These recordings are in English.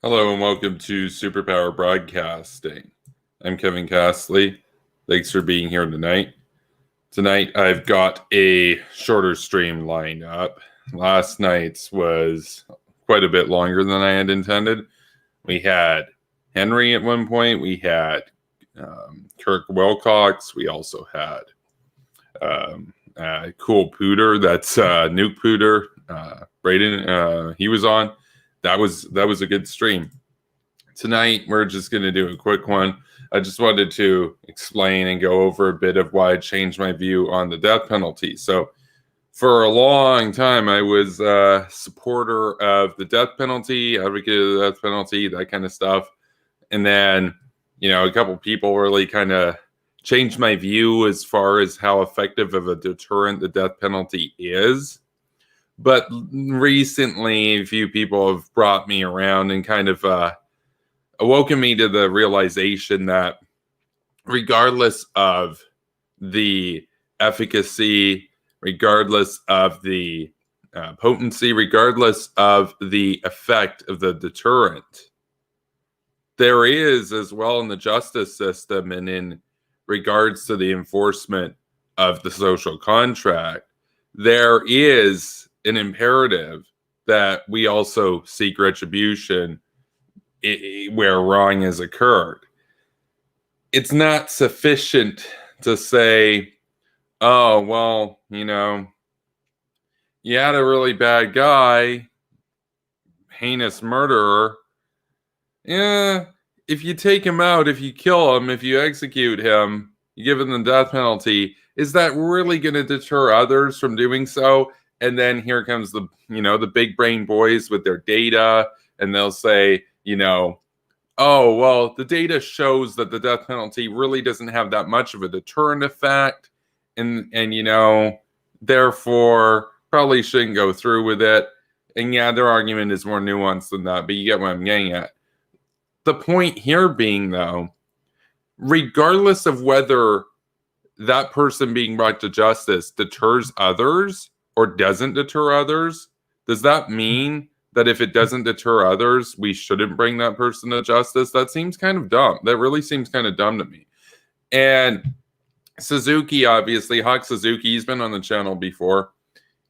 Hello and welcome to Superpower Broadcasting. I'm Kevin Castley. Thanks for being here tonight. Tonight I've got a shorter stream lined up. Last night's was quite a bit longer than I had intended. We had Henry at one point. We had Kirk Wilcox. We also had Cool Pooter. That's Nuke Pooter. Braden. He was on. That was a good stream. Tonight, we're just going to do a quick one. I just wanted to explain and go over a bit of why I changed my view on the death penalty. So, for a long time, I was a supporter of the death penalty, advocate of the death penalty, that kind of stuff. And then, a couple people really kind of changed my view as far as how effective of a deterrent the death penalty is. But recently, a few people have brought me around and kind of awoken me to the realization that regardless of the efficacy, regardless of the potency, regardless of the effect of the deterrent, there is, as well in the justice system and in regards to the enforcement of the social contract, there is an imperative that we also seek retribution where wrong has occurred. It's not sufficient to say, oh, well, you had a really bad guy, heinous murderer. Yeah, if you take him out, if you kill him, if you execute him, you give him the death penalty, is that really going to deter others from doing so? And then here comes the big brain boys with their data, and they'll say, oh, well, the data shows that the death penalty really doesn't have that much of a deterrent effect. And therefore, probably shouldn't go through with it. And yeah, their argument is more nuanced than that, but you get what I'm getting at. The point here being, though, regardless of whether that person being brought to justice deters others or doesn't deter others, does that mean that if it doesn't deter others, we shouldn't bring that person to justice? That seems kind of dumb. That really seems kind of dumb to me. And Suzuki, obviously, Hawk Suzuki, he's been on the channel before.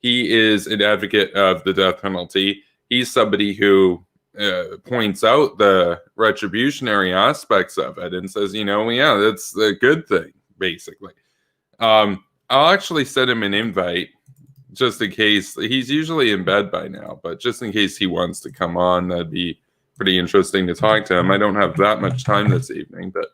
He is an advocate of the death penalty. He's somebody who points out the retributionary aspects of it and says, yeah, that's a good thing, basically. I'll actually send him an invite just in case. He's usually in bed by now, but just in case he wants to come on, that'd be pretty interesting to talk to him. I don't have that much time this evening, but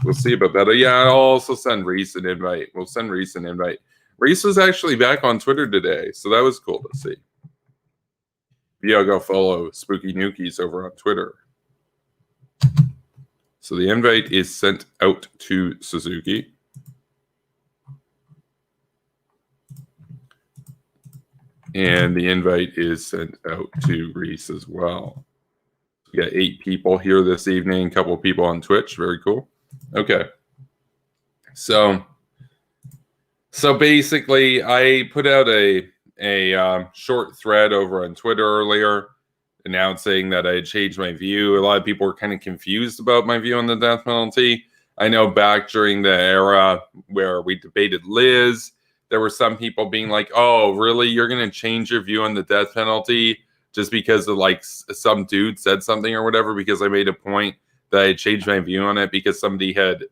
we'll see about that. Yeah, I'll also send Reese an invite. We'll send Reese an invite. Reese was actually back on Twitter today, so that was cool to see. Yeah, go follow Spooky Nukies over on Twitter. So the invite is sent out to Suzuki. And the invite is sent out to Reese as well. We got 8 people here this evening, a couple of people on Twitch. Very cool. Okay. So basically, I put out a short thread over on Twitter earlier announcing that I had changed my view. A lot of people were kind of confused about my view on the death penalty. I know back during the era where we debated Liz, there were some people being like, oh, really? You're going to change your view on the death penalty just because of some dude said something or whatever, because I made a point that I had changed my view on it because somebody had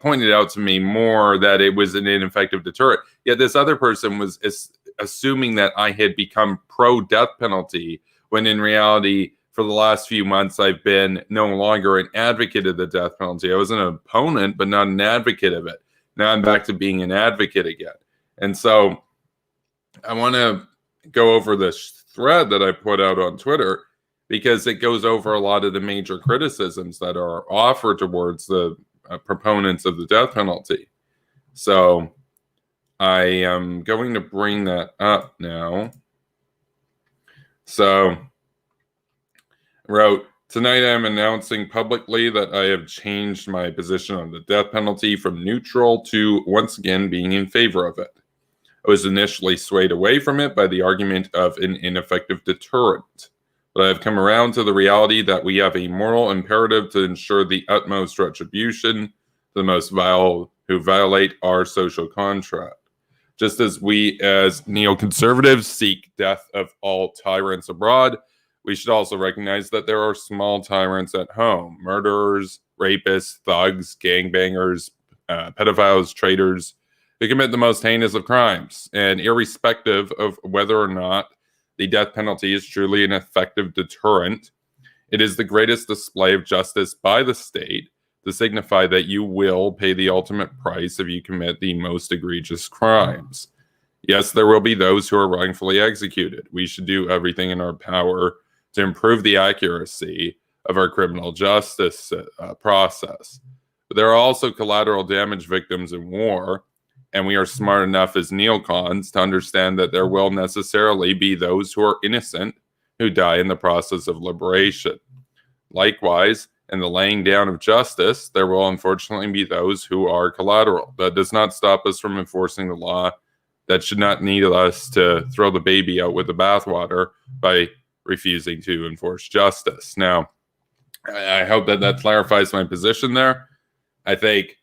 pointed out to me more that it was an ineffective deterrent. Yet this other person was assuming that I had become pro-death penalty, when in reality, for the last few months, I've been no longer an advocate of the death penalty. I was an opponent, but not an advocate of it. Now I'm back to being an advocate again. And so I want to go over this thread that I put out on Twitter because it goes over a lot of the major criticisms that are offered towards the proponents of the death penalty. So I am going to bring that up now. So I wrote, tonight I am announcing publicly that I have changed my position on the death penalty from neutral to once again being in favor of it. I was initially swayed away from it by the argument of an ineffective deterrent. But I have come around to the reality that we have a moral imperative to ensure the utmost retribution to the most vile who violate our social contract. Just as we, as neoconservatives, seek death of all tyrants abroad, we should also recognize that there are small tyrants at home: murderers, rapists, thugs, gangbangers, pedophiles, traitors, who commit the most heinous of crimes. And irrespective of whether or not the death penalty is truly an effective deterrent, it is the greatest display of justice by the state to signify that you will pay the ultimate price if you commit the most egregious crimes. Yes, there will be those who are wrongfully executed. We should do everything in our power to improve the accuracy of our criminal justice process. But there are also collateral damage victims in war, and we are smart enough as neocons to understand that there will necessarily be those who are innocent who die in the process of liberation. Likewise, in the laying down of justice, there will unfortunately be those who are collateral. That does not stop us from enforcing the law. That should not need us to throw the baby out with the bathwater by refusing to enforce justice. Now, I hope that that clarifies my position there. I think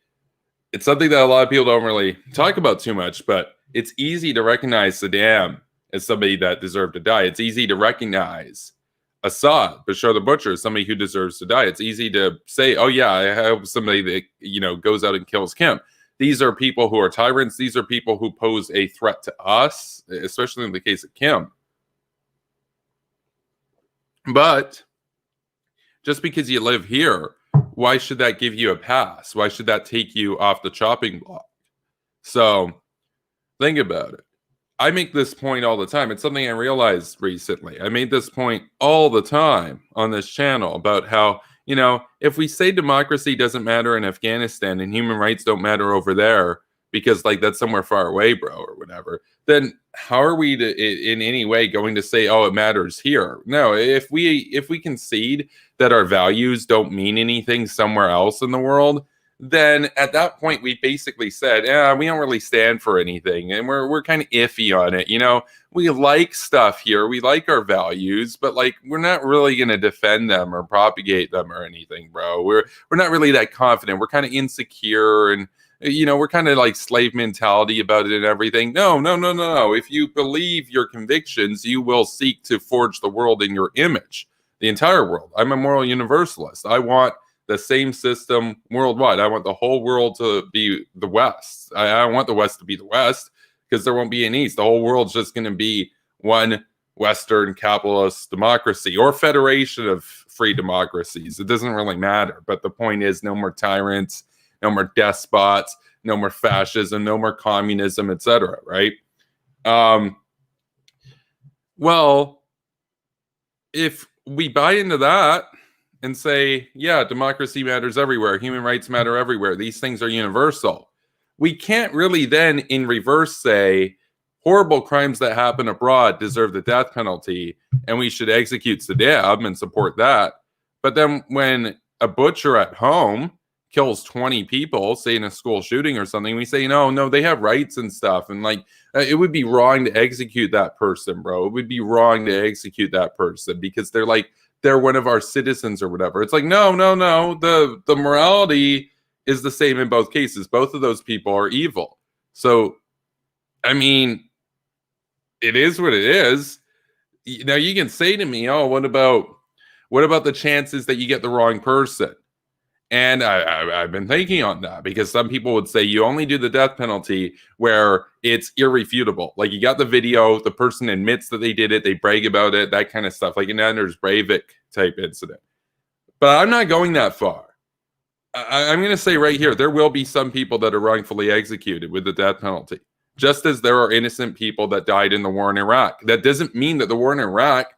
it's something that a lot of people don't really talk about too much, but it's easy to recognize Saddam as somebody that deserved to die. It's easy to recognize Assad, Bashar the Butcher, as somebody who deserves to die. It's easy to say, oh yeah, I have somebody that, goes out and kills Kim. These are people who are tyrants. These are people who pose a threat to us, especially in the case of Kim. But just because you live here, why should that give you a pass? Why should that take you off the chopping block? So think about it. I make this point all the time. It's something I realized recently. I made this point all the time on this channel about how, if we say democracy doesn't matter in Afghanistan and human rights don't matter over there because that's somewhere far away, bro, or whatever, then how are we in any way going to say, oh, it matters here? No, if we concede that our values don't mean anything somewhere else in the world, then at that point we basically said, we don't really stand for anything, and we're kind of iffy on it. We like stuff here, we like our values, but we're not really going to defend them or propagate them or anything, bro. We're not really that confident. We're kind of insecure, and we're kind of like slave mentality about it and everything. No. If you believe your convictions, you will seek to forge the world in your image, the entire world. I'm a moral universalist. I want the same system worldwide. I want the whole world to be the West. I don't want the West to be the West, because there won't be an East. The whole world's just going to be one Western capitalist democracy or federation of free democracies. It doesn't really matter. But the point is, no more tyrants, no more despots, no more fascism, no more communism, etc. Right? Well, if we buy into that and say, yeah, democracy matters everywhere, human rights matter everywhere, these things are universal, we can't really then in reverse say horrible crimes that happen abroad deserve the death penalty and we should execute Saddam and support that. But then when a butcher at home kills 20 people, say in a school shooting or something, we say, no, they have rights and stuff. And it would be wrong to execute that person, bro. It would be wrong to execute that person because they're one of our citizens or whatever. It's no. The morality is the same in both cases. Both of those people are evil. So, I mean, it is what it is. Now you can say to me, oh, what about the chances that you get the wrong person? And I've been thinking on that, because some people would say you only do the death penalty where it's irrefutable. You got the video, the person admits that they did it, they brag about it, that kind of stuff, like an Anders Breivik type incident. But I'm not going that far. I'm going to say right here, there will be some people that are wrongfully executed with the death penalty, just as there are innocent people that died in the war in Iraq. That doesn't mean that the war in Iraq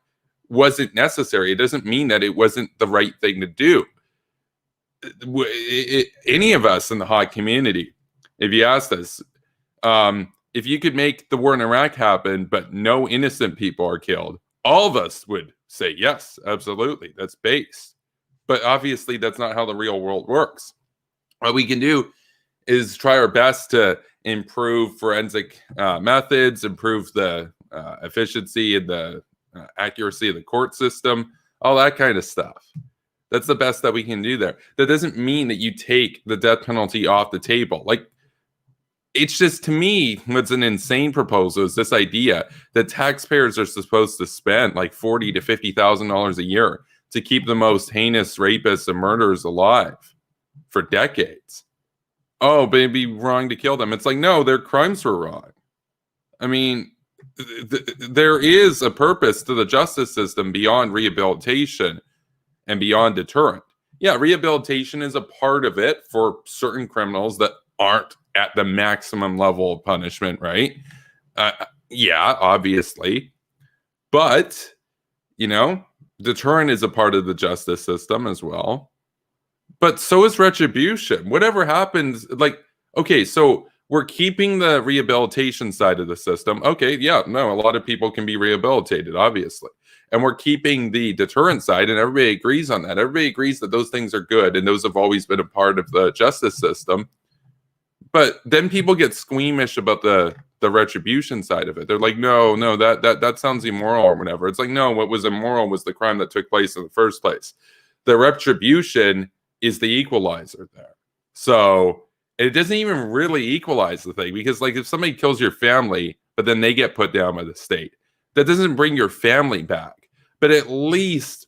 wasn't necessary. It doesn't mean that it wasn't the right thing to do. Any of us in the hot community, if you asked us, if you could make the war in Iraq happen, but no innocent people are killed, all of us would say, yes, absolutely, that's base. But obviously, that's not how the real world works. What we can do is try our best to improve forensic methods, improve the efficiency and the accuracy of the court system, all that kind of stuff. That's the best that we can do there. That doesn't mean that you take the death penalty off the table. Like, it's just, to me, what's an insane proposal is this idea that taxpayers are supposed to spend like $40,000 to $50,000 a year to keep the most heinous rapists and murderers alive for decades. Oh, but it'd be wrong to kill them. It's like, no, their crimes were wrong. I mean, there is a purpose to the justice system beyond rehabilitation and beyond deterrent. Yeah, rehabilitation is a part of it for certain criminals that aren't at the maximum level of punishment, right? Yeah, obviously. But, deterrent is a part of the justice system as well. But so is retribution. Whatever happens, okay, so we're keeping the rehabilitation side of the system. Okay, yeah, no, a lot of people can be rehabilitated, obviously. And we're keeping the deterrent side, and everybody agrees on that. Everybody agrees that those things are good, and those have always been a part of the justice system. But then people get squeamish about the retribution side of it. They're like, no, that sounds immoral or whatever. It's like, no, what was immoral was the crime that took place in the first place. The retribution is the equalizer there. So it doesn't even really equalize the thing, because if somebody kills your family, but then they get put down by the state, that doesn't bring your family back. But at least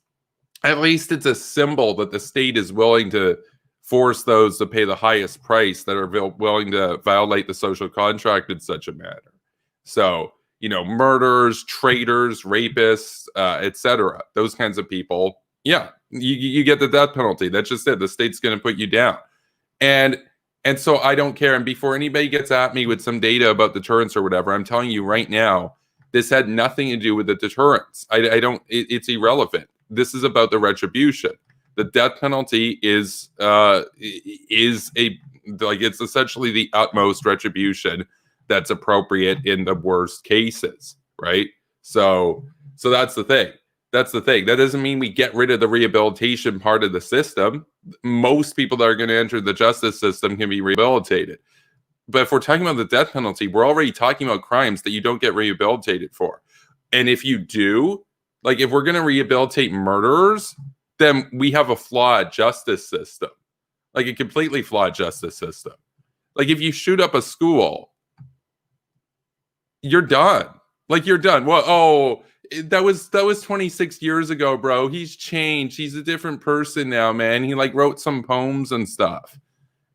it's a symbol that the state is willing to force those to pay the highest price that are willing to violate the social contract in such a manner. So, murderers, traitors, rapists, etc., those kinds of people, yeah, you get the death penalty. That's just it. The state's going to put you down. And so I don't care. And before anybody gets at me with some data about deterrence or whatever, I'm telling you right now, this had nothing to do with the deterrence. It's irrelevant. This is about the retribution. The death penalty is it's essentially the utmost retribution that's appropriate in the worst cases, right? So that's the thing. That's the thing. That doesn't mean we get rid of the rehabilitation part of the system. Most people that are going to enter the justice system can be rehabilitated. But if we're talking about the death penalty, we're already talking about crimes that you don't get rehabilitated for. And if you do, if we're going to rehabilitate murderers, then we have a flawed justice system, a completely flawed justice system. If you shoot up a school, you're done. You're done. Well, that was 26 years ago, bro. He's changed. He's a different person now, man. He wrote some poems and stuff.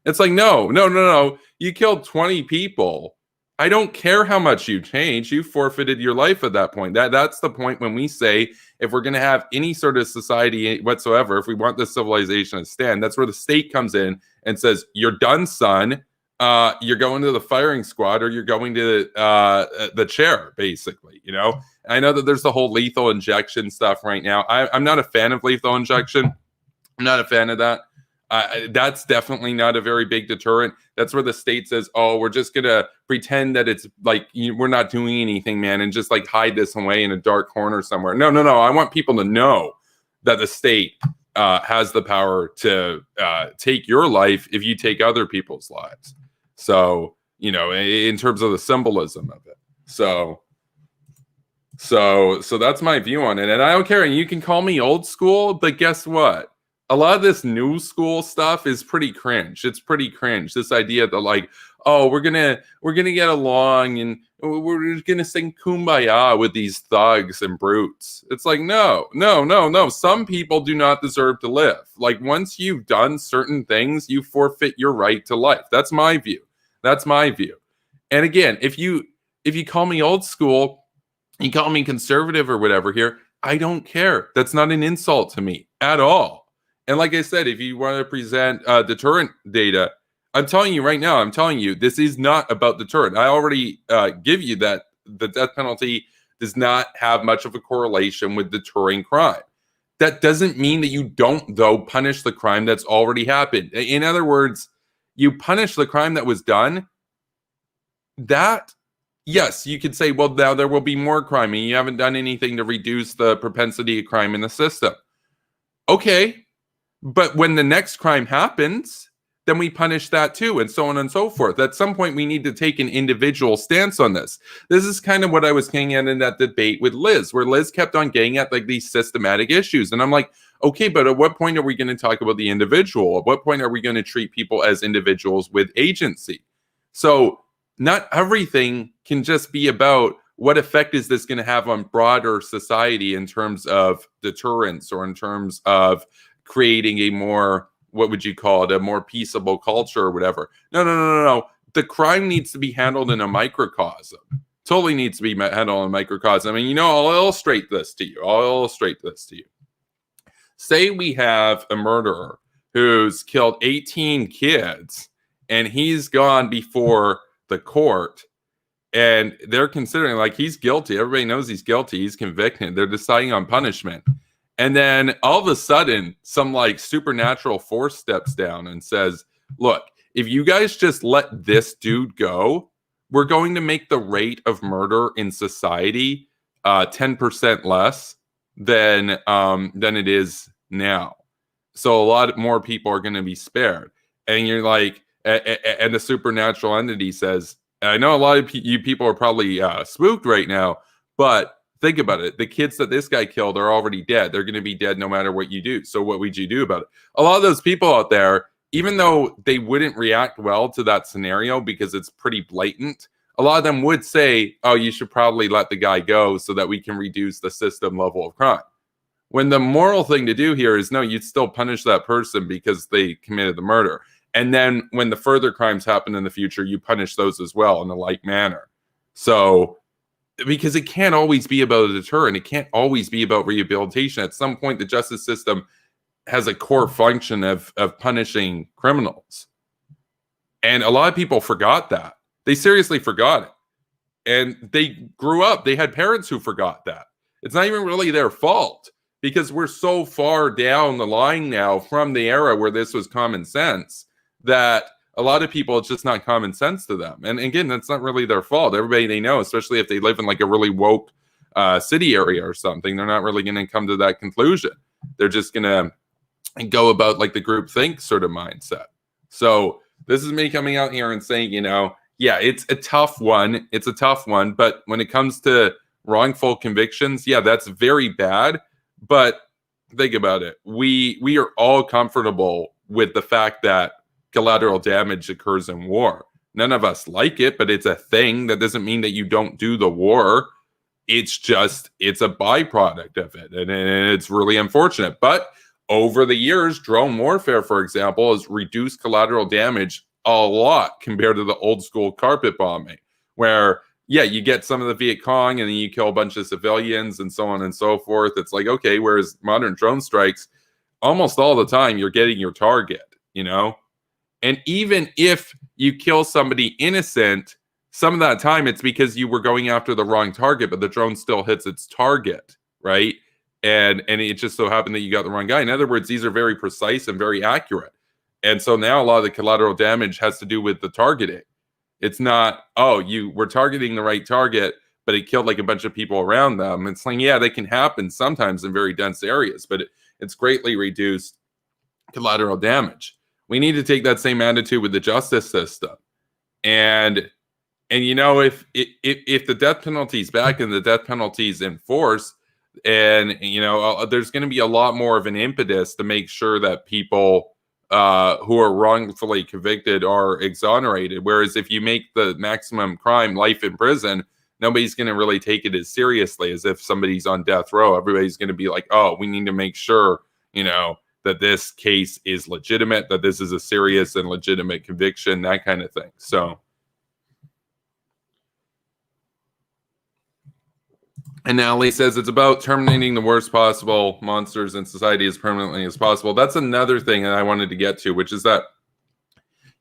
It's like, no. You killed 20 people. I don't care how much you changed. You forfeited your life at that point. That's the point when we say, if we're going to have any sort of society whatsoever, if we want this civilization to stand, that's where the state comes in and says, you're done, son. You're going to the firing squad, or you're going to the chair, basically. I know that there's the whole lethal injection stuff right now. I'm not a fan of lethal injection. I'm not a fan of that. That's definitely not a very big deterrent. That's where the state says, oh, we're just going to pretend that it's we're not doing anything, man, and just hide this away in a dark corner somewhere. No. I want people to know that the state has the power to take your life if you take other people's lives. So, in terms of the symbolism of it. So that's my view on it. And I don't care. And you can call me old school, but guess what? A lot of this new school stuff is pretty cringe. It's pretty cringe. This idea that we're gonna get along and we're gonna sing Kumbaya with these thugs and brutes. It's no. Some people do not deserve to live. Once you've done certain things, you forfeit your right to life. That's my view. And again, if you call me old school, you call me conservative or whatever here, I don't care. That's not an insult to me at all. And like I said, if you want to present deterrent data, I'm telling you right now, this is not about deterrent. I already give you that the death penalty does not have much of a correlation with deterring crime. That doesn't mean that you don't, though, punish the crime that's already happened. In other words, you punish the crime that was done. That, yes, you could say, well, now there will be more crime, and you haven't done anything to reduce the propensity of crime in the system. Okay. But when the next crime happens, then we punish that too, and so on and so forth. At some point, we need to take an individual stance on this. This is kind of what I was getting at in that debate with Liz, where Liz kept on getting at like these systematic issues. And I'm like, okay, but at what point are we going to talk about the individual? At what point are we going to treat people as individuals with agency? So not everything can just be about what effect is this going to have on broader society in terms of deterrence or in terms of creating a more, what would you call it, a more peaceable culture or whatever. No. The crime needs to be handled in a microcosm. Totally needs to be handled in a microcosm. I mean, I'll illustrate this to you. Say we have a murderer who's killed 18 kids and he's gone before the court and they're considering like he's guilty. Everybody knows he's guilty. He's convicted. They're deciding on punishment. And then all of a sudden, some like supernatural force steps down and says, look, if you guys just let this dude go, we're going to make the rate of murder in society 10% less than it is now. So a lot more people are going to be spared. And you're like, and the supernatural entity says, I know a lot of you people are probably spooked right now, but think about it. The kids that this guy killed are already dead. They're going to be dead no matter what you do. So what would you do about it? A lot of those people out there, even though they wouldn't react well to that scenario because it's pretty blatant, a lot of them would say, oh, you should probably let the guy go so that we can reduce the system level of crime. When the moral thing to do here is, no, you'd still punish that person because they committed the murder. And then when the further crimes happen in the future, you punish those as well in a like manner. So, because it can't always be about a deterrent. It can't always be about rehabilitation. At some point, the justice system has a core function of punishing criminals. And a lot of people forgot that. They seriously forgot it. And they grew up. They had parents who forgot that. It's not even really their fault because we're so far down the line now from the era where this was common sense that a lot of people, it's just not common sense to them. And again, that's not really their fault. Everybody they know, especially if they live in like a really woke city area or something, they're not really going to come to that conclusion. They're just going to go about like the group think sort of mindset. So this is me coming out here and saying, yeah, it's a tough one. It's a tough one. But when it comes to wrongful convictions, yeah, that's very bad. But think about it. We are all comfortable with the fact that collateral damage occurs in war. None of us like it, but it's a thing. That doesn't mean that you don't do the war. It's a byproduct of it. And it's really unfortunate. But over the years, drone warfare, for example, has reduced collateral damage a lot compared to the old school carpet bombing, where, yeah, you get some of the Viet Cong and then you kill a bunch of civilians and so on and so forth. It's like, okay, whereas modern drone strikes, almost all the time, you're getting your target, And even if you kill somebody innocent, some of that time it's because you were going after the wrong target, but the drone still hits its target, right? And it just so happened that you got the wrong guy. In other words, these are very precise and very accurate. And so now a lot of the collateral damage has to do with the targeting. It's not, oh, you were targeting the right target, but it killed like a bunch of people around them. It's like, yeah, that can happen sometimes in very dense areas, but it's greatly reduced collateral damage. We need to take that same attitude with the justice system. And if the death penalty is back and the death penalty is enforced, and there's going to be a lot more of an impetus to make sure that people who are wrongfully convicted are exonerated. Whereas if you make the maximum crime life in prison, nobody's going to really take it as seriously as if somebody's on death row. Everybody's going to be like, oh, we need to make sure, that this case is legitimate, that this is a serious and legitimate conviction, that kind of thing. So, and now Lee says it's about terminating the worst possible monsters in society as permanently as possible. That's another thing that I wanted to get to, which is that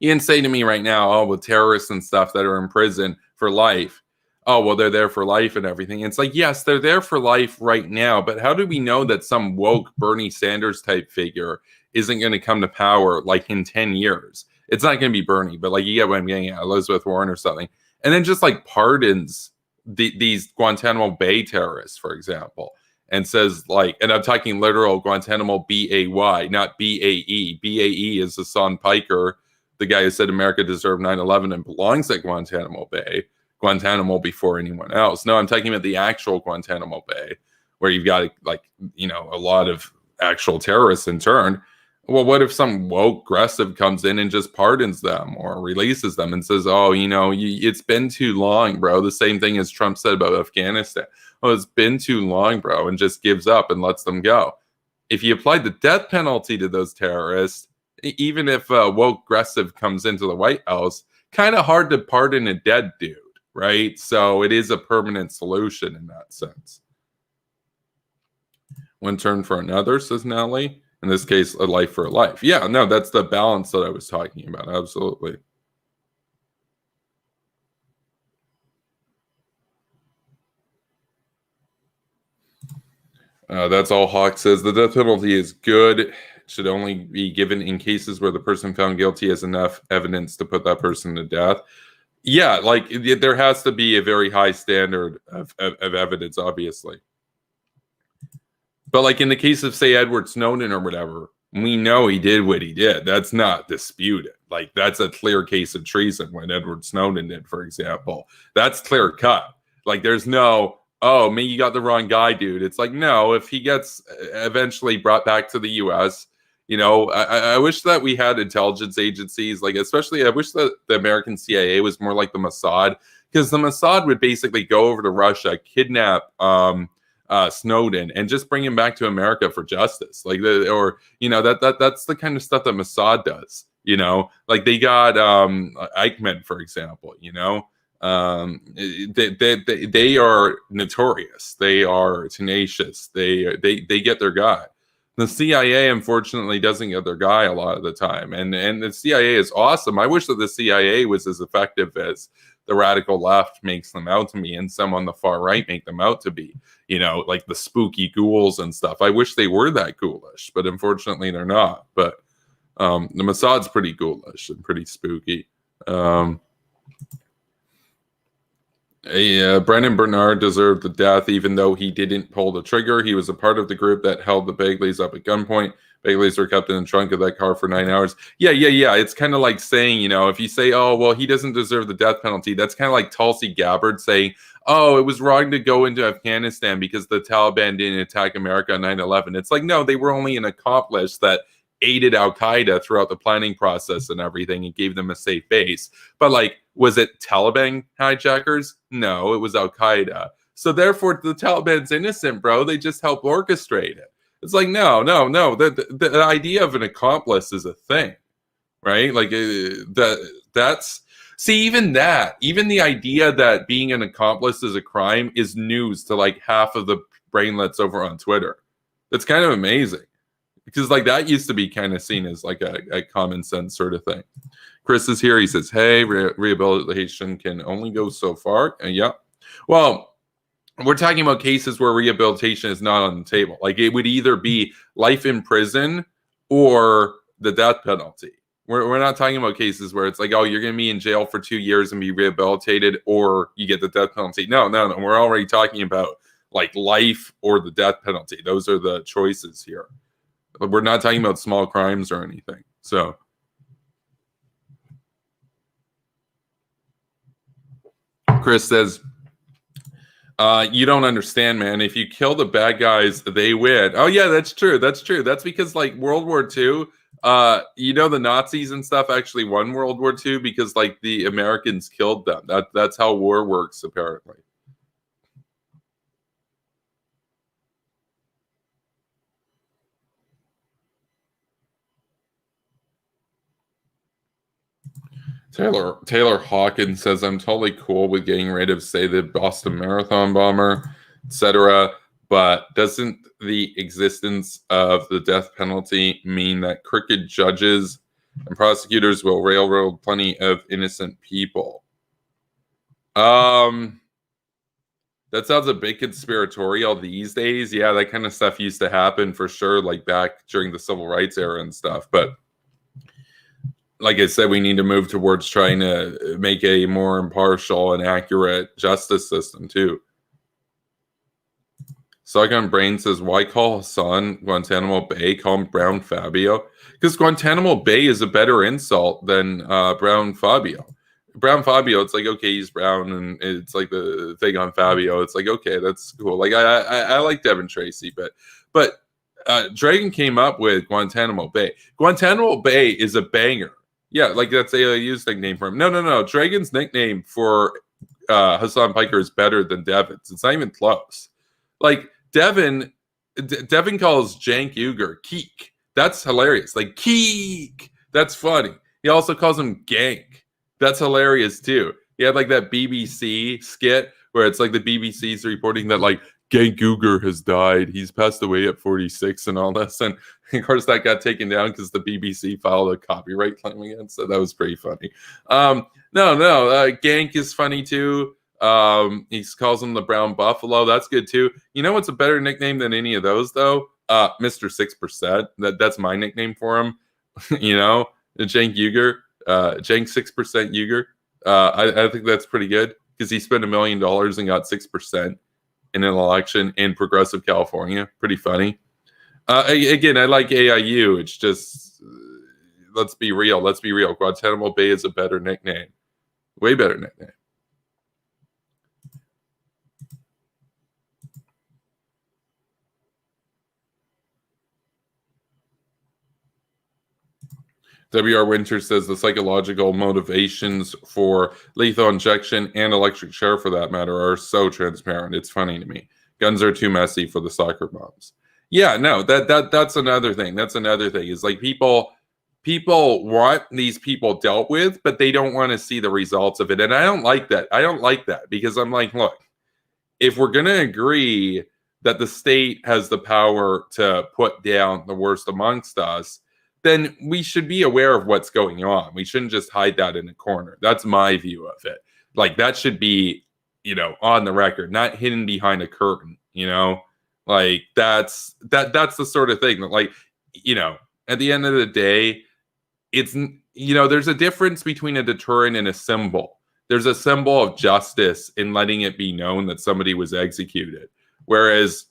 you can say to me right now, oh, with terrorists and stuff that are in prison for life, oh, well, they're there for life and everything. It's like, yes, they're there for life right now, but how do we know that some woke Bernie Sanders type figure isn't going to come to power like in 10 years? It's not going to be Bernie, but like you get what I'm getting at, Elizabeth Warren or something. And then just like pardons these Guantanamo Bay terrorists, for example, and says like, and I'm talking literal Guantanamo BAY, not BAE. BAE is Hassan Piker, the guy who said America deserved 9/11 and belongs at Guantanamo before anyone else. No, I'm talking about the actual Guantanamo Bay, where you've got like, a lot of actual terrorists interned. Well, what if some woke aggressive comes in and just pardons them or releases them and says, oh, it's been too long, bro. The same thing as Trump said about Afghanistan. Oh, it's been too long, bro, and just gives up and lets them go. If you applied the death penalty to those terrorists, even if woke aggressive comes into the White House, kind of hard to pardon a dead dude, right? So it is a permanent solution in that sense. One turn for another, says Nelly. In this case, a life for a life. Yeah, no, that's the balance that I was talking about. Absolutely. That's all Hawk says. The death penalty is good. It should only be given in cases where the person found guilty has enough evidence to put that person to death. Yeah, like there has to be a very high standard of evidence, obviously. But like in the case of, say, Edward Snowden or whatever, we know he did what he did. That's not disputed. Like that's a clear case of treason when Edward Snowden did, for example. That's clear cut. Like there's no, oh, maybe you got the wrong guy, dude. It's like, no, if he gets eventually brought back to the U.S., I wish that we had intelligence agencies, like especially I wish that the American CIA was more like the Mossad, because the Mossad would basically go over to Russia, kidnap Snowden, and just bring him back to America for justice. Like that's the kind of stuff that Mossad does. Like they got Eichmann, for example. They are notorious. They are tenacious. They get their guy. The CIA, unfortunately, doesn't get their guy a lot of the time. And the CIA is awesome. I wish that the CIA was as effective as the radical left makes them out to be, and some on the far right make them out to be, like the spooky ghouls and stuff. I wish they were that ghoulish, but unfortunately they're not. But the Mossad's pretty ghoulish and pretty spooky. Brennan Bernard deserved the death, even though he didn't pull the trigger. He was a part of the group that held the Bagleys up at gunpoint. Bagleys were kept in the trunk of that car for 9 hours. Yeah. It's kind of like saying, if you say, oh, well, he doesn't deserve the death penalty, that's kind of like Tulsi Gabbard saying, oh, it was wrong to go into Afghanistan because the Taliban didn't attack America on 9/11. It's like, no, they were only an accomplice that aided Al-Qaeda throughout the planning process and everything and gave them a safe base. But like, was it Taliban hijackers? No, it was Al-Qaeda. So therefore, the Taliban's innocent, bro. They just helped orchestrate it. It's like, no. The idea of an accomplice is a thing, right? Like that's see, even the idea that being an accomplice is a crime is news to like half of the brainlets over on Twitter. That's kind of amazing. Because like that used to be kind of seen as like a common sense sort of thing. Chris is here. He says, hey, rehabilitation can only go so far. And yeah. Well, we're talking about cases where rehabilitation is not on the table. Like it would either be life in prison or the death penalty. We're not talking about cases where it's like, oh, you're going to be in jail for 2 years and be rehabilitated, or you get the death penalty. No. We're already talking about like life or the death penalty. Those are the choices here. We're not talking about small crimes or anything. So Chris says, you don't understand, man. If you kill the bad guys, they win. Oh, yeah, that's true. That's because like World War II, the Nazis and stuff actually won World War II because like the Americans killed them. That's how war works, apparently. Taylor Hawkins says, I'm totally cool with getting rid of, say, the Boston Marathon bomber, etc. But doesn't the existence of the death penalty mean that crooked judges and prosecutors will railroad plenty of innocent people? That sounds a bit conspiratorial these days. Yeah, that kind of stuff used to happen for sure, like back during the civil rights era and stuff. But like I said, we need to move towards trying to make a more impartial and accurate justice system too. Saigon Brain says, why call Hassan Guantanamo Bay? Call him Brown Fabio. Because Guantanamo Bay is a better insult than Brown Fabio. Brown Fabio, it's like, okay, he's brown, and it's like the thing on Fabio. It's like, okay, that's cool. Like I like Devin Tracy, but Dragon came up with Guantanamo Bay. Guantanamo Bay is a banger. Yeah, like that's AIU's nickname for him. No. Dragon's nickname for Hassan Piker is better than Devin's. It's not even close. Like Devin calls Cenk Uygur Keek. That's hilarious. Like Keek. That's funny. He also calls him Gank. That's hilarious too. He had like that BBC skit where it's like the BBC's reporting that like Cenk Uygur has died. He's passed away at 46 and all this. And of course that got taken down because the BBC filed a copyright claim against. So that was pretty funny. Gank is funny too. He calls him the Brown Buffalo. That's good too. You know what's a better nickname than any of those though? Mr. 6%. That's my nickname for him. You know, Cenk Uygur. Cenk 6% Uygur. I think that's pretty good because he spent $1 million and got 6% in an election in progressive California. Pretty funny. Again, I like AIU. It's just, let's be real. Guantanamo Bay is a better nickname. Way better nickname. W.R. Winter says the psychological motivations for lethal injection and electric chair, for that matter, are so transparent. It's funny to me. Guns are too messy for the soccer moms. Yeah, no, that's another thing. That's another thing. Is like people want these people dealt with, but they don't want to see the results of it. And I don't like that. I don't like that because I'm like, look, if we're going to agree that the state has the power to put down the worst amongst us, then we should be aware of what's going on. We shouldn't just hide that in a corner. That's my view of it. Like that should be, on the record, not hidden behind a curtain, like that's the sort of thing that like, at the end of the day, it's, there's a difference between a deterrent and a symbol. There's a symbol of justice in letting it be known that somebody was executed. Whereas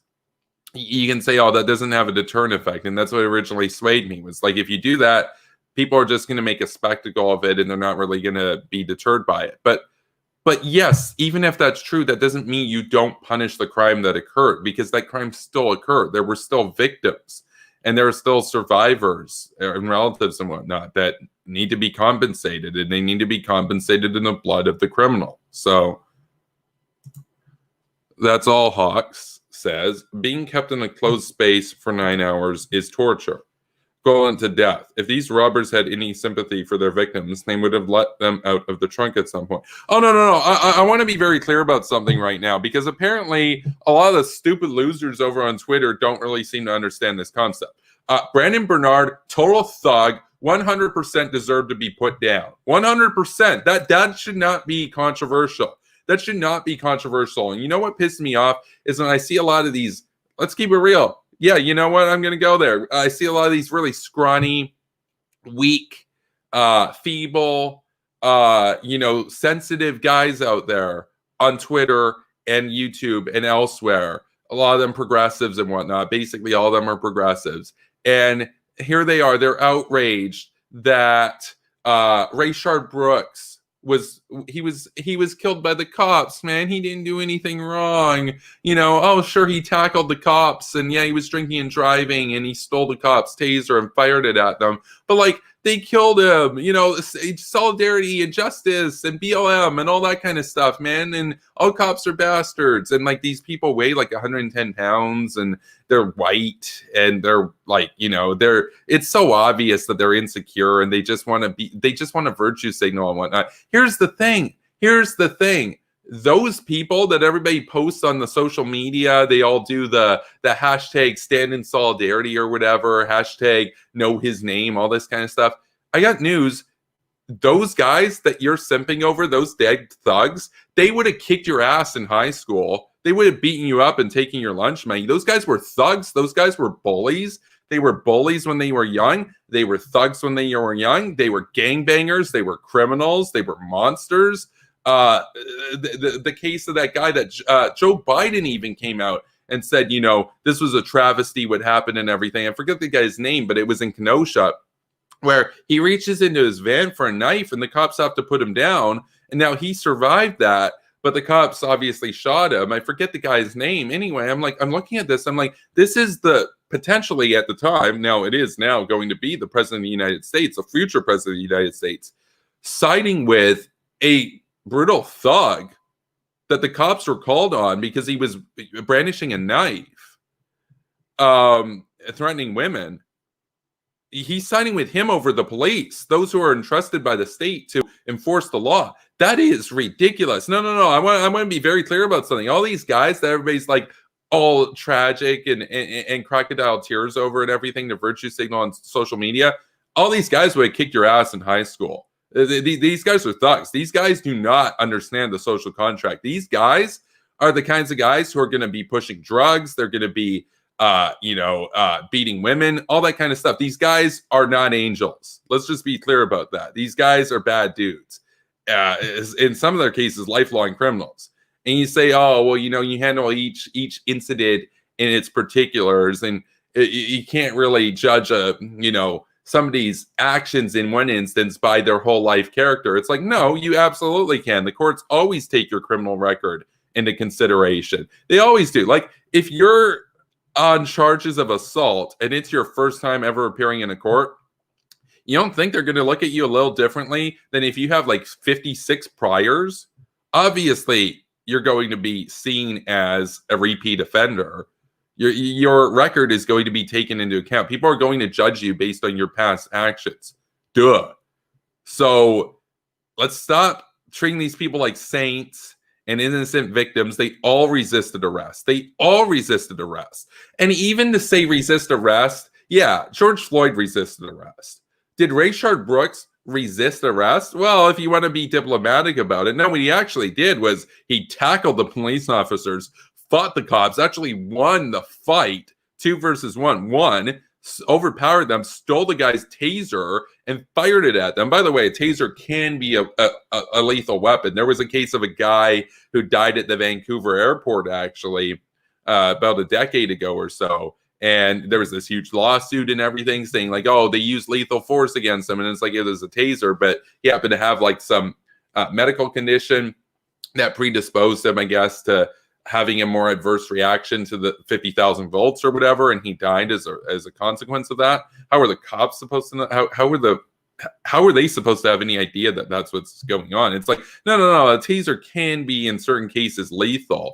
you can say, oh, that doesn't have a deterrent effect. And that's what originally swayed me, was like, if you do that, people are just going to make a spectacle of it and they're not really going to be deterred by it. But yes, even if that's true, that doesn't mean you don't punish the crime that occurred, because that crime still occurred. There were still victims and there are still survivors and relatives and whatnot that need to be compensated, and they need to be compensated in the blood of the criminal. So that's all Hawks says. Being kept in a closed space for 9 hours is torture, equivalent to death. If these robbers had any sympathy for their victims, they would have let them out of the trunk at some point. Oh, no. I want to be very clear about something right now, because apparently a lot of the stupid losers over on Twitter don't really seem to understand this concept. Brandon Bernard, total thug, 100% deserved to be put down. 100%. That should not be controversial. That should not be controversial. And you know what pissed me off is when I see a lot of these, let's keep it real. Yeah, you know what? I'm going to go there. I see a lot of these really scrawny, weak, feeble, sensitive guys out there on Twitter and YouTube and elsewhere. A lot of them progressives and whatnot. Basically, all of them are progressives. And here they are. They're outraged that Rayshard Brooks was killed by the cops, man. He didn't do anything wrong. Oh, sure, he tackled the cops, and yeah, he was drinking and driving, and he stole the cops' taser and fired it at them. But like, they killed him, solidarity and justice and BLM and all that kind of stuff, man. And all cops are bastards. And like, these people weigh like 110 pounds and they're white and they're like, it's so obvious that they're insecure and they just want to virtue signal and whatnot. Here's the thing. Those people that everybody posts on the social media, they all do the hashtag stand in solidarity or whatever, hashtag know his name, all this kind of stuff. I got news. Those guys that you're simping over, those dead thugs, they would have kicked your ass in high school. They would have beaten you up and taken your lunch money. Those guys were thugs. Those guys were bullies. They were bullies when they were young. They were thugs when they were young. They were gangbangers. They were criminals. They were monsters. The case of that guy that Joe Biden even came out and said, you know, this was a travesty what happened and everything. I forget the guy's name, but it was in Kenosha, where he reaches into his van for a knife and the cops have to put him down. And now he survived that, but the cops obviously shot him. I forget the guy's name. Anyway, I'm looking at this. I'm like, this is the potentially at the time, now it is now going to be the president of the United States, a future president of the United States, siding with a brutal thug that the cops were called on because he was brandishing a knife, threatening women. He's siding with him over the police, those who are entrusted by the state to enforce the law. That is ridiculous. No. I want to be very clear about something. All these guys that everybody's like all tragic and crocodile tears over and everything, the virtue signal on social media, all these guys would have kicked your ass in high school. These guys are thugs. These guys do not understand the social contract. These guys are the kinds of guys who are going to be pushing drugs. They're going to be beating women, all that kind of stuff. These guys are not angels. Let's just be clear about that. These guys are bad dudes. In some of their cases, lifelong criminals. And you say, oh, well, you know, you handle each incident in its particulars, and you can't really judge somebody's actions in one instance by their whole life character. It's like, no, you absolutely can. The courts always take your criminal record into consideration. They always do. Like, if you're on charges of assault and it's your first time ever appearing in a court, you don't think they're going to look at you a little differently than if you have like 56 priors? Obviously, you're going to be seen as a repeat offender. Your record is going to be taken into account. People are going to judge you based on your past actions. Duh. So let's stop treating these people like saints and innocent victims. They all resisted arrest. And even to say resist arrest, yeah, George Floyd resisted arrest. Did Rayshard Brooks resist arrest? Well, if you want to be diplomatic about it, no, what he actually did was he tackled the police officers, fought the cops, actually won the fight, 2 versus 1, won, overpowered them, stole the guy's taser, and fired it at them. By the way, a taser can be a lethal weapon. There was a case of a guy who died at the Vancouver airport, actually, about a decade ago or so. And there was this huge lawsuit and everything saying like, oh, they used lethal force against him. And it's like, it was a taser, but he happened to have like some medical condition that predisposed him, I guess, to having a more adverse reaction to the 50,000 volts or whatever. And he died as a consequence of that. How are the cops supposed to know? How are they supposed to have any idea that that's what's going on? It's like, no. A taser can be in certain cases lethal.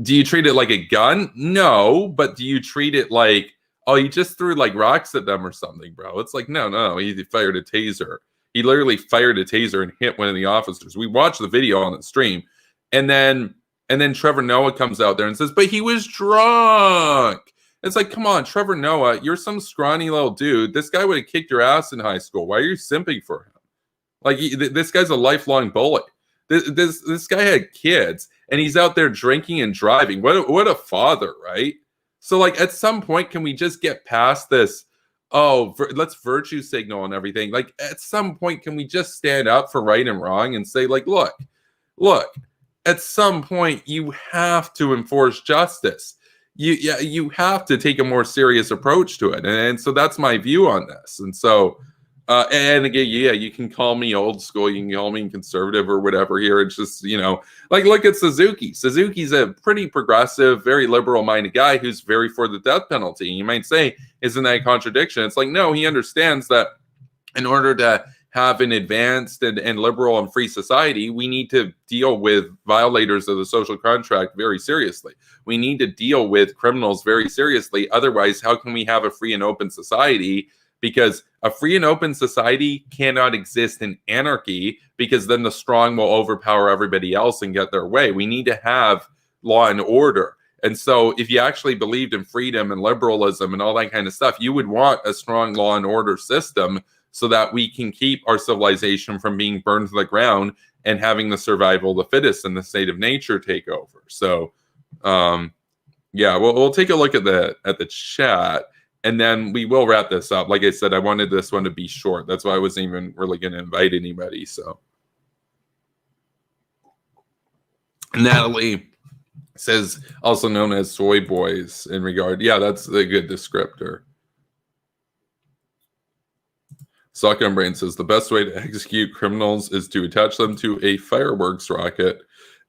Do you treat it like a gun? No, but do you treat it like, oh, you just threw like rocks at them or something, bro? It's like, no, he fired a taser. He literally fired a taser and hit one of the officers. We watched the video on the stream, and then Trevor Noah comes out there and says, but he was drunk. It's like, come on, Trevor Noah, you're some scrawny little dude. This guy would have kicked your ass in high school. Why are you simping for him? Like, this guy's a lifelong bully. This guy had kids, and he's out there drinking and driving. What a father, right? So, like, at some point, can we just get past this? Oh, let's virtue signal and everything. Like, at some point, can we just stand up for right and wrong and say, like, look, at some point, you have to enforce justice. You have to take a more serious approach to it. And so that's my view on this. And so, and again, yeah, you can call me old school, you can call me conservative or whatever here. It's just, like, look at Suzuki. Suzuki's a pretty progressive, very liberal-minded guy who's very for the death penalty. You might say, isn't that a contradiction? It's like, no, he understands that in order to have an advanced and liberal and free society, we need to deal with violators of the social contract very seriously. We need to deal with criminals very seriously. Otherwise, how can we have a free and open society? Because a free and open society cannot exist in anarchy, because then the strong will overpower everybody else and get their way. We need to have law and order. And so if you actually believed in freedom and liberalism and all that kind of stuff, you would want a strong law and order system so that we can keep our civilization from being burned to the ground and having the survival of the fittest and the state of nature take over. So, yeah, we'll take a look at the chat, and then we will wrap this up. Like I said, I wanted this one to be short. That's why I wasn't even really going to invite anybody. So, Natalie, Says also known as soy boys in regard. Yeah, that's a good descriptor. Shotgun Brain says the best way to execute criminals is to attach them to a fireworks rocket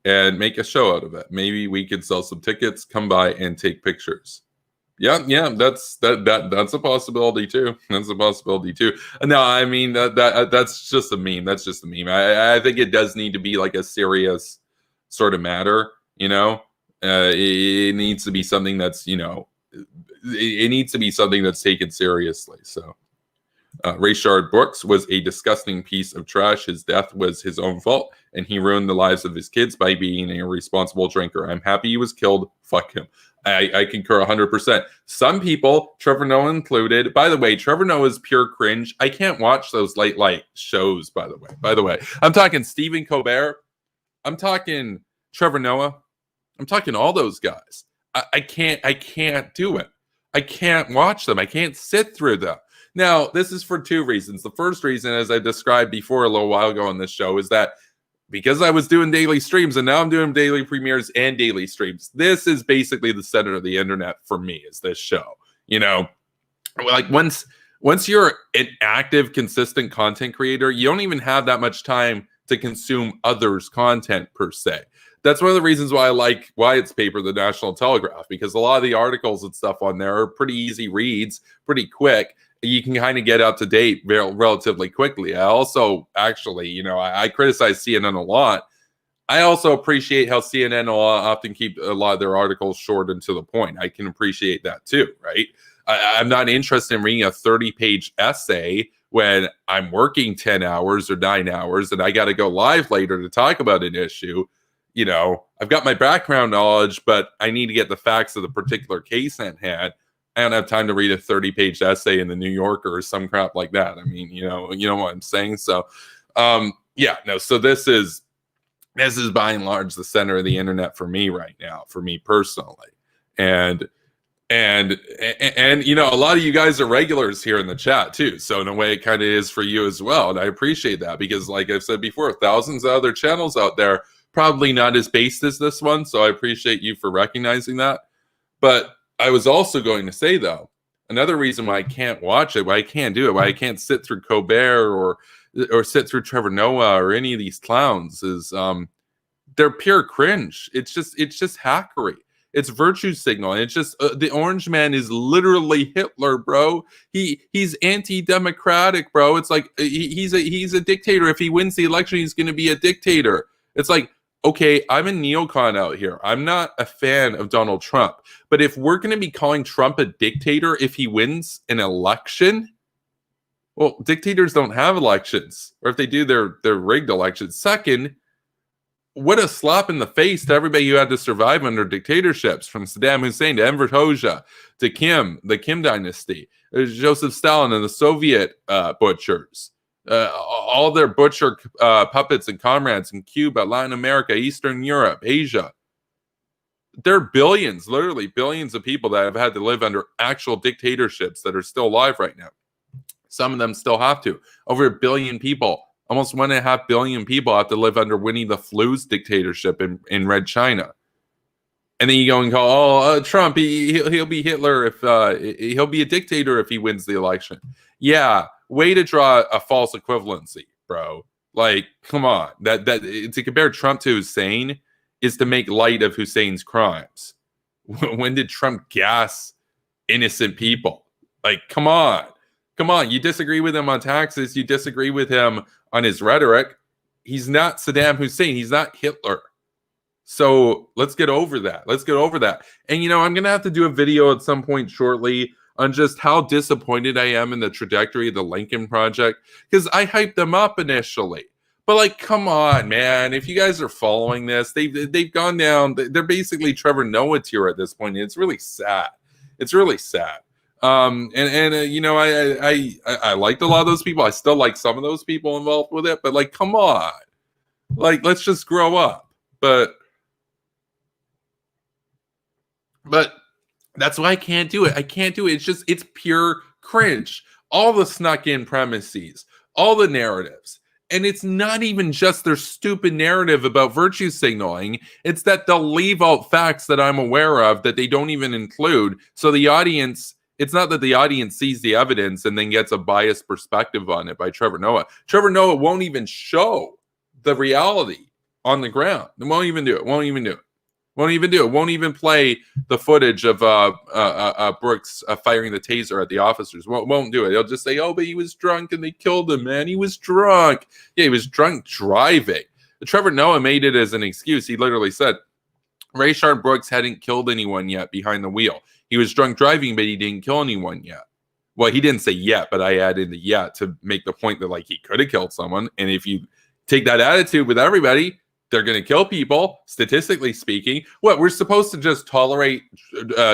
and make a show out of it. Maybe we could sell some tickets, come by and take pictures. Yeah, that's a possibility too. That's a possibility too. No, I mean that's just a meme. That's just a meme. I think it does need to be like a serious sort of matter. It needs to be something that's it needs to be something that's taken seriously. So. Rayshard Brooks was a disgusting piece of trash. His death was his own fault, and he ruined the lives of his kids by being a irresponsible drinker. I'm happy he was killed. Fuck him. I concur 100%. Some people, Trevor Noah included. By the way, Trevor Noah is pure cringe. I can't watch those late night shows. By the way, I'm talking Stephen Colbert. I'm talking Trevor Noah. I'm talking all those guys. I can't do it. I can't watch them. I can't sit through them. Now, this is for two reasons. The first reason, as I described before a little while ago on this show, is that because I was doing daily streams and now I'm doing daily premieres and daily streams, this is basically the center of the internet for me, is this show. Like once you're an active, consistent content creator, you don't even have that much time to consume others' content per se. That's one of the reasons why I like Wyatt's paper, The National Telegraph, because a lot of the articles and stuff on there are pretty easy reads, pretty quick. You can kind of get up to date relatively quickly. I also actually, I criticize CNN a lot. I also appreciate how CNN will often keep a lot of their articles short and to the point. I can appreciate that too, right? I'm not interested in reading a 30-page essay when I'm working 10 hours or 9 hours and I got to go live later to talk about an issue. I've got my background knowledge, but I need to get the facts of the particular case at hand. I don't have time to read a 30-page essay in the New Yorker or some crap like that. I mean, you know what I'm saying? So, so this is by and large the center of the internet for me right now, for me personally. And a lot of you guys are regulars here in the chat too. So in a way it kind of is for you as well. And I appreciate that because like I've said before, thousands of other channels out there, probably not as based as this one. So I appreciate you for recognizing that. But I was also going to say, though, another reason why I can't watch it, why I can't do it, why I can't sit through Colbert or sit through Trevor Noah or any of these clowns is they're pure cringe. It's just hackery. It's virtue signal. And it's just the Orange Man is literally Hitler, bro. He's anti-democratic, bro. It's like he's a dictator. If he wins the election, he's going to be a dictator. It's like, okay, I'm a neocon out here. I'm not a fan of Donald Trump. But if we're going to be calling Trump a dictator if he wins an election, well, dictators don't have elections. Or if they do, they're rigged elections. Second, what a slap in the face to everybody who had to survive under dictatorships, from Saddam Hussein to Enver Hoxha to the Kim dynasty, Joseph Stalin and the Soviet butchers. All their butcher puppets and comrades in Cuba, Latin America, Eastern Europe, Asia. There are billions, literally billions of people that have had to live under actual dictatorships that are still alive right now. Some of them still have to. Over 1 billion people, almost 1.5 billion people have to live under Winnie the Pooh's dictatorship in Red China. And then you go and call, Trump, he'll be Hitler if he'll be a dictator if he wins the election. Yeah, way to draw a false equivalency, bro. Like, come on. That to compare Trump to Hussein is to make light of Hussein's crimes. When did Trump gas innocent people? Like, come on. You disagree with him on taxes. You disagree with him on his rhetoric. He's not Saddam Hussein. He's not Hitler. So let's get over that. And, I'm going to have to do a video at some point shortly on just how disappointed I am in the trajectory of the Lincoln Project, because I hyped them up initially. But, like, come on, man. If you guys are following this, they've gone down. They're basically Trevor Noah tier at this point. And it's really sad. I liked a lot of those people. I still like some of those people involved with it. But, like, come on. Like, let's just grow up. But that's why I can't do it. It's pure cringe. All the snuck in premises, all the narratives, And it's not even just their stupid narrative about virtue signaling. It's that they'll leave out facts that I'm aware of that they don't even include. So the audience, it's not that the audience sees the evidence and then gets a biased perspective on it by Trevor Noah. Trevor Noah won't even show the reality on the ground. They won't even do it. Won't even do it. Won't even do it. Won't even play the footage of Brooks firing the taser at the officers. Won't do it. They'll just say, "Oh, but he was drunk and they killed him, man. He was drunk." Yeah, he was drunk driving. Trevor Noah made it as an excuse. He literally said, Rayshard Brooks hadn't killed anyone yet behind the wheel. He was drunk driving, but he didn't kill anyone yet. Well, he didn't say yet, but I added the yet to make the point that like he could have killed someone. And if you take that attitude with everybody, they're going to kill people, statistically speaking. What, we're supposed to just tolerate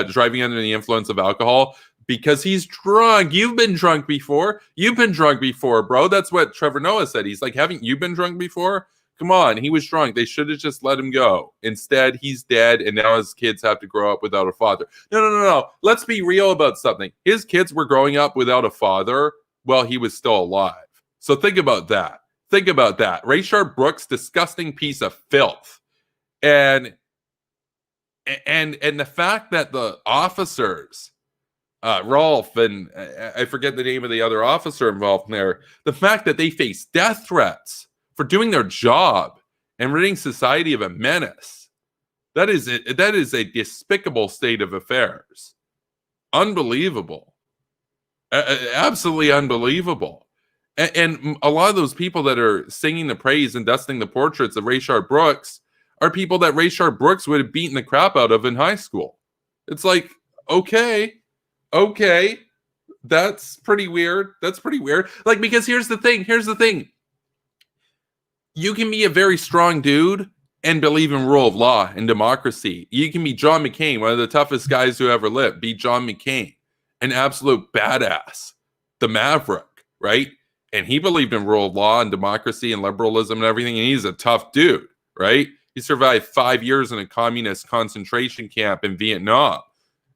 driving under the influence of alcohol because he's drunk? You've been drunk before. You've been drunk before, bro. That's what Trevor Noah said. He's like, haven't you been drunk before? Come on, he was drunk. They should have just let him go. Instead, he's dead, and now his kids have to grow up without a father. No. Let's be real about something. His kids were growing up without a father while he was still alive. So think about that. Think about that. Rayshard Brooks, disgusting piece of filth. And the fact that the officers, Rolf, and I forget the name of the other officer involved there, the fact that they face death threats for doing their job and ridding society of a menace, that is a despicable state of affairs. Unbelievable. Absolutely unbelievable. And a lot of those people that are singing the praise and dusting the portraits of Rayshard Brooks are people that Rayshard Brooks would have beaten the crap out of in high school. It's like, okay, that's pretty weird. Like, because here's the thing. You can be a very strong dude and believe in rule of law and democracy. You can be John McCain, one of the toughest guys who ever lived. Be John McCain, an absolute badass, the maverick, right? And he believed in rule of law and democracy and liberalism and everything. And he's a tough dude, right? He survived 5 years in a communist concentration camp in Vietnam.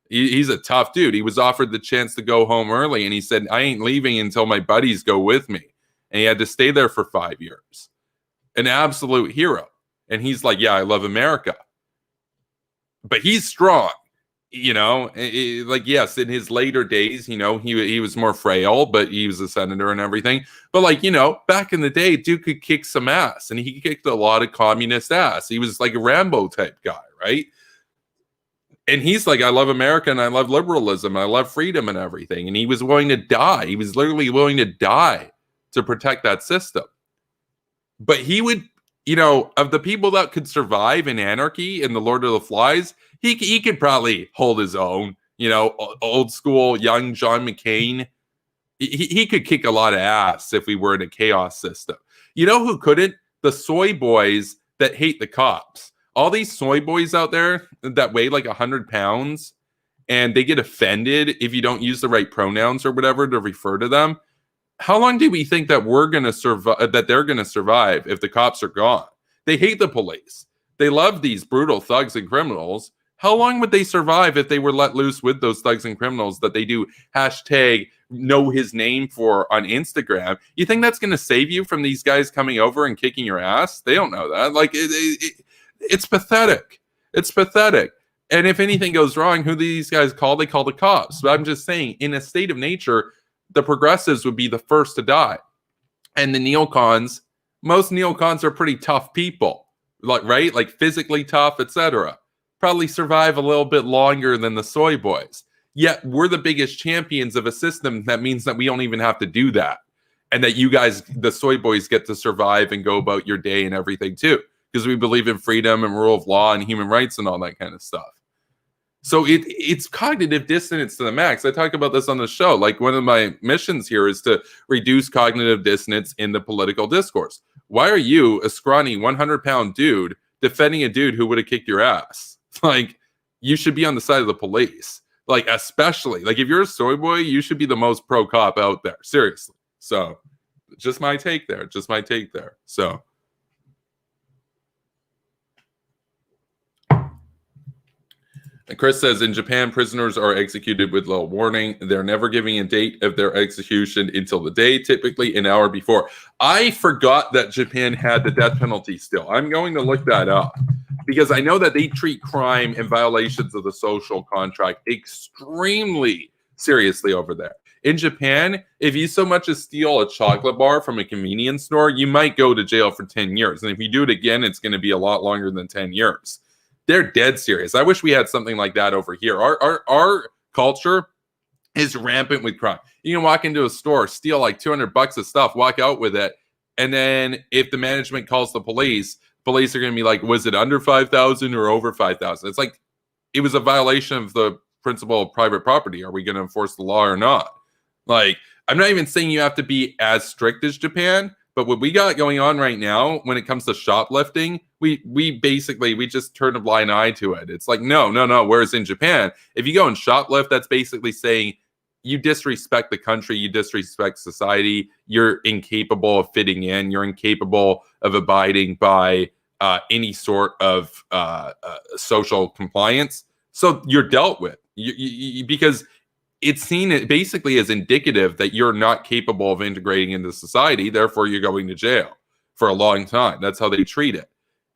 He's a tough dude. He was offered the chance to go home early, and he said, I ain't leaving until my buddies go with me. And he had to stay there for 5 years. An absolute hero. And he's like, yeah, I love America. But he's strong. Like, yes, in his later days, he was more frail, but he was a senator and everything. But like, back in the day, dude could kick some ass, and he kicked a lot of communist ass. He was like a Rambo type guy, right? And he's like, I love America and I love liberalism. And I love freedom and everything. And he was willing to die. He was literally willing to die to protect that system. But he would, of the people that could survive in anarchy in the Lord of the Flies, he could probably hold his own. Old school young John McCain. He could kick a lot of ass if we were in a chaos system. You know who couldn't? The soy boys that hate the cops. All these soy boys out there that weigh like 100 pounds and they get offended if you don't use the right pronouns or whatever to refer to them. How long do we think that we're going to survive, that they're going to survive if the cops are gone? They hate the police. They love these brutal thugs and criminals. How long would they survive if they were let loose with those thugs and criminals that they do hashtag know his name for on Instagram? You think that's going to save you from these guys coming over and kicking your ass? They don't know that. Like, it's pathetic. It's pathetic. And if anything goes wrong, who do these guys call? They call the cops. But I'm just saying, in a state of nature, the progressives would be the first to die. And the neocons, most neocons are pretty tough people, right? Like physically tough, etc. Probably survive a little bit longer than the soy boys. Yet we're the biggest champions of a system that means that we don't even have to do that. And that you guys, the soy boys, get to survive and go about your day and everything too. Because we believe in freedom and rule of law and human rights and all that kind of stuff. So it's cognitive dissonance to the max. I talk about this on the show. Like, one of my missions here is to reduce cognitive dissonance in the political discourse. Why are you, a scrawny 100-pound dude, defending a dude who would have kicked your ass? Like, you should be on the side of the police. Like, especially, like, if you're a soy boy, you should be the most pro cop out there. Seriously. So, just my take there. So, Chris says, in Japan, prisoners are executed with little warning. They're never giving a date of their execution until the day, typically an hour before. I forgot that Japan had the death penalty still. I'm going to look that up because I know that they treat crime and violations of the social contract extremely seriously over there. In Japan, if you so much as steal a chocolate bar from a convenience store, you might go to jail for 10 years. And if you do it again, it's going to be a lot longer than 10 years. They're dead serious. I wish we had something like that over here. Our culture is rampant with crime. You can walk into a store, steal like $200 of stuff, walk out with it, and then if the management calls the police are going to be like, was it under 5,000 or over 5,000? It's like it was a violation of the principle of private property. Are we going to enforce the law or not? Like, I'm not even saying you have to be as strict as Japan, but what we got going on right now when it comes to shoplifting, we just turn a blind eye to it. It's like, no. Whereas in Japan, if you go and shoplift, that's basically saying you disrespect the country, you disrespect society, you're incapable of fitting in, you're incapable of abiding by any sort of social compliance. So you're dealt with because it's seen basically as indicative that you're not capable of integrating into society. Therefore, you're going to jail for a long time. That's how they treat it.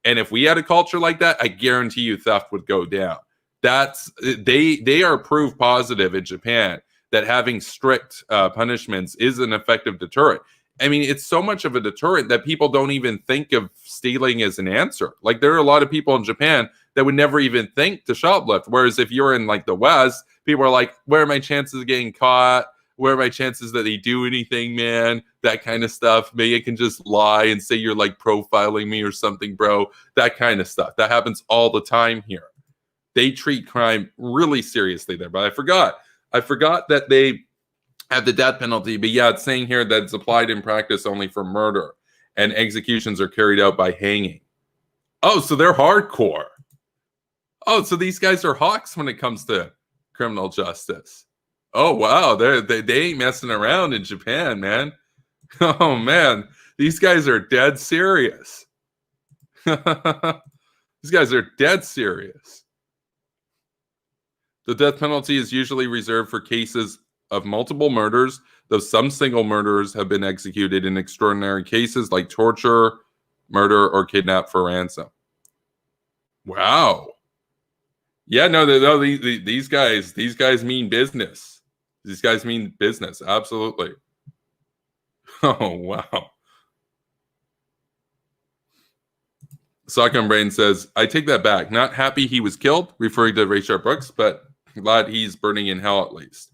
And if we had a culture like that, I guarantee you theft would go down. They are proof positive in Japan that having strict punishments is an effective deterrent. I mean, it's so much of a deterrent that people don't even think of stealing as an answer. Like, there are a lot of people in Japan that would never even think to shoplift. Whereas if you're in like the West, people are like, where are my chances of getting caught? Where are my chances that they do anything, man? That kind of stuff. Maybe I can just lie and say you're like profiling me or something, bro. That kind of stuff. That happens all the time here. They treat crime really seriously there. But I forgot that they have the death penalty. But yeah, it's saying here that it's applied in practice only for murder, and executions are carried out by hanging. Oh, so they're hardcore. Oh, so these guys are hawks when it comes to criminal justice. Oh, wow. They ain't messing around in Japan, man. Oh, man. These guys are dead serious. These guys are dead serious. The death penalty is usually reserved for cases of multiple murders, though some single murderers have been executed in extraordinary cases like torture, murder, or kidnap for ransom. Wow. Yeah, no, these guys mean business. These guys mean business, absolutely. Oh, wow. Sockon Brain says, I take that back. Not happy he was killed, referring to Rayshard Brooks, but glad he's burning in hell at least.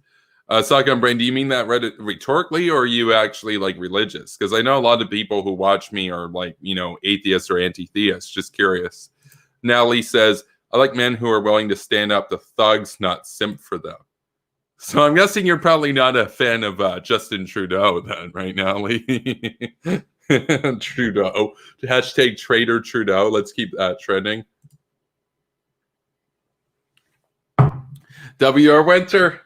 Sockon Brain, do you mean that rhetorically, or are you actually like religious? Because I know a lot of people who watch me are like, atheists or anti-theists. Just curious. Natalie says, I like men who are willing to stand up to thugs, not simp for them. So I'm guessing you're probably not a fan of Justin Trudeau then, right, Natalie? Trudeau. Hashtag traitor Trudeau. Let's keep that trending. W.R. Winter,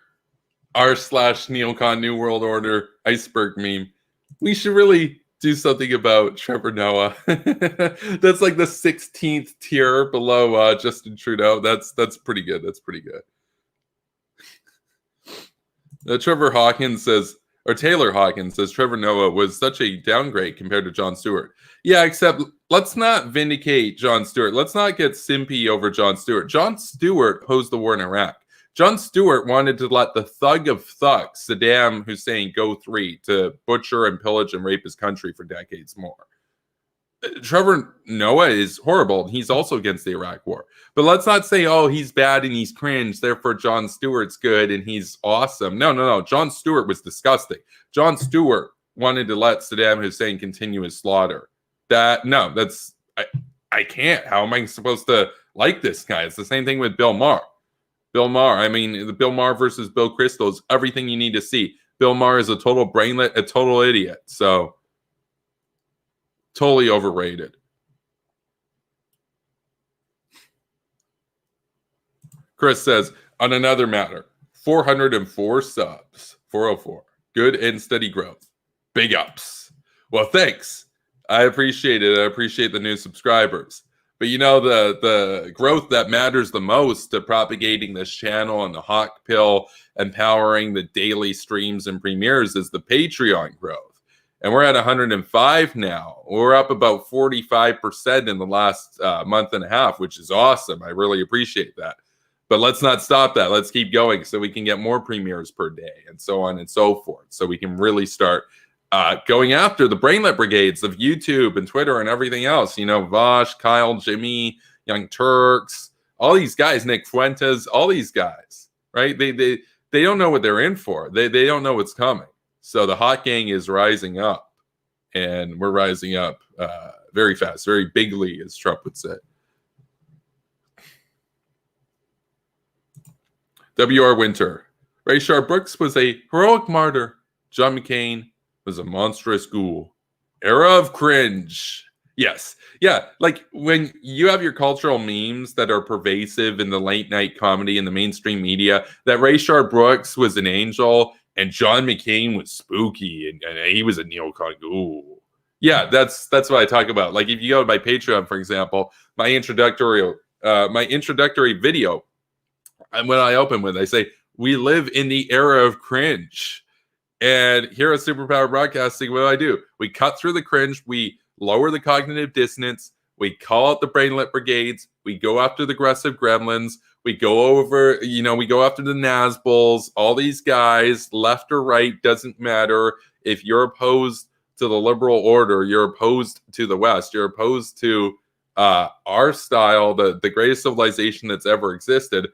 r/neocon New World Order iceberg meme. We should really do something about Trevor Noah. That's like the 16th tier below Justin Trudeau. That's pretty good. That's pretty good. Trevor Hawkins says, or Taylor Hawkins says, Trevor Noah was such a downgrade compared to Jon Stewart. Yeah, except let's not vindicate Jon Stewart. Let's not get simpy over Jon Stewart. Jon Stewart posed the war in Iraq. Jon Stewart wanted to let the thug of thugs, Saddam Hussein, go free to butcher and pillage and rape his country for decades more. Trevor Noah is horrible. He's also against the Iraq war. But let's not say, oh, he's bad and he's cringe, therefore Jon Stewart's good and he's awesome. No. Jon Stewart was disgusting. Jon Stewart wanted to let Saddam Hussein continue his slaughter. I can't. How am I supposed to like this guy? It's the same thing with Bill Maher. Bill Maher, I mean, the Bill Maher versus Bill Kristol is everything you need to see. Bill Maher is a total brainlet, a total idiot. So, totally overrated. Chris says, on another matter, 404 subs, 404. Good and steady growth. Big ups. Well, thanks. I appreciate it. I appreciate the new subscribers. But you know, the growth that matters the most to propagating this channel and the Hawk Pill empowering the daily streams and premieres is the Patreon growth. And we're at 105 now. We're up about 45% in the last month and a half, which is awesome. I really appreciate that. But let's not stop that. Let's keep going so we can get more premieres per day and so on and so forth. So we can really start going after the brainlet brigades of YouTube and Twitter and everything else. You know, Vosh, Kyle, Jimmy, Young Turks, all these guys, Nick Fuentes, all these guys, right? They don't know what they're in for. They don't know what's coming. So the Hot Gang is rising up, and we're rising up very fast, very bigly, as Trump would say. W.R. Winter. Rayshard Brooks was a heroic martyr. John McCain was a monstrous ghoul. Era of cringe. Yes. Yeah. Like when you have your cultural memes that are pervasive in the late night comedy and the mainstream media, that Rayshard Brooks was an angel and John McCain was spooky and he was a neocon ghoul. Yeah, that's what I talk about. Like if you go to my Patreon, for example, my introductory video, and when I open with, I say, we live in the era of cringe. And here at Superpower Broadcasting, what do? We cut through the cringe. We lower the cognitive dissonance. We call out the brainlet brigades. We go after the aggressive gremlins. We go over, we go after the Nazbuls, all these guys, left or right, doesn't matter. If you're opposed to the liberal order, you're opposed to the West, you're opposed to our style, the greatest civilization that's ever existed.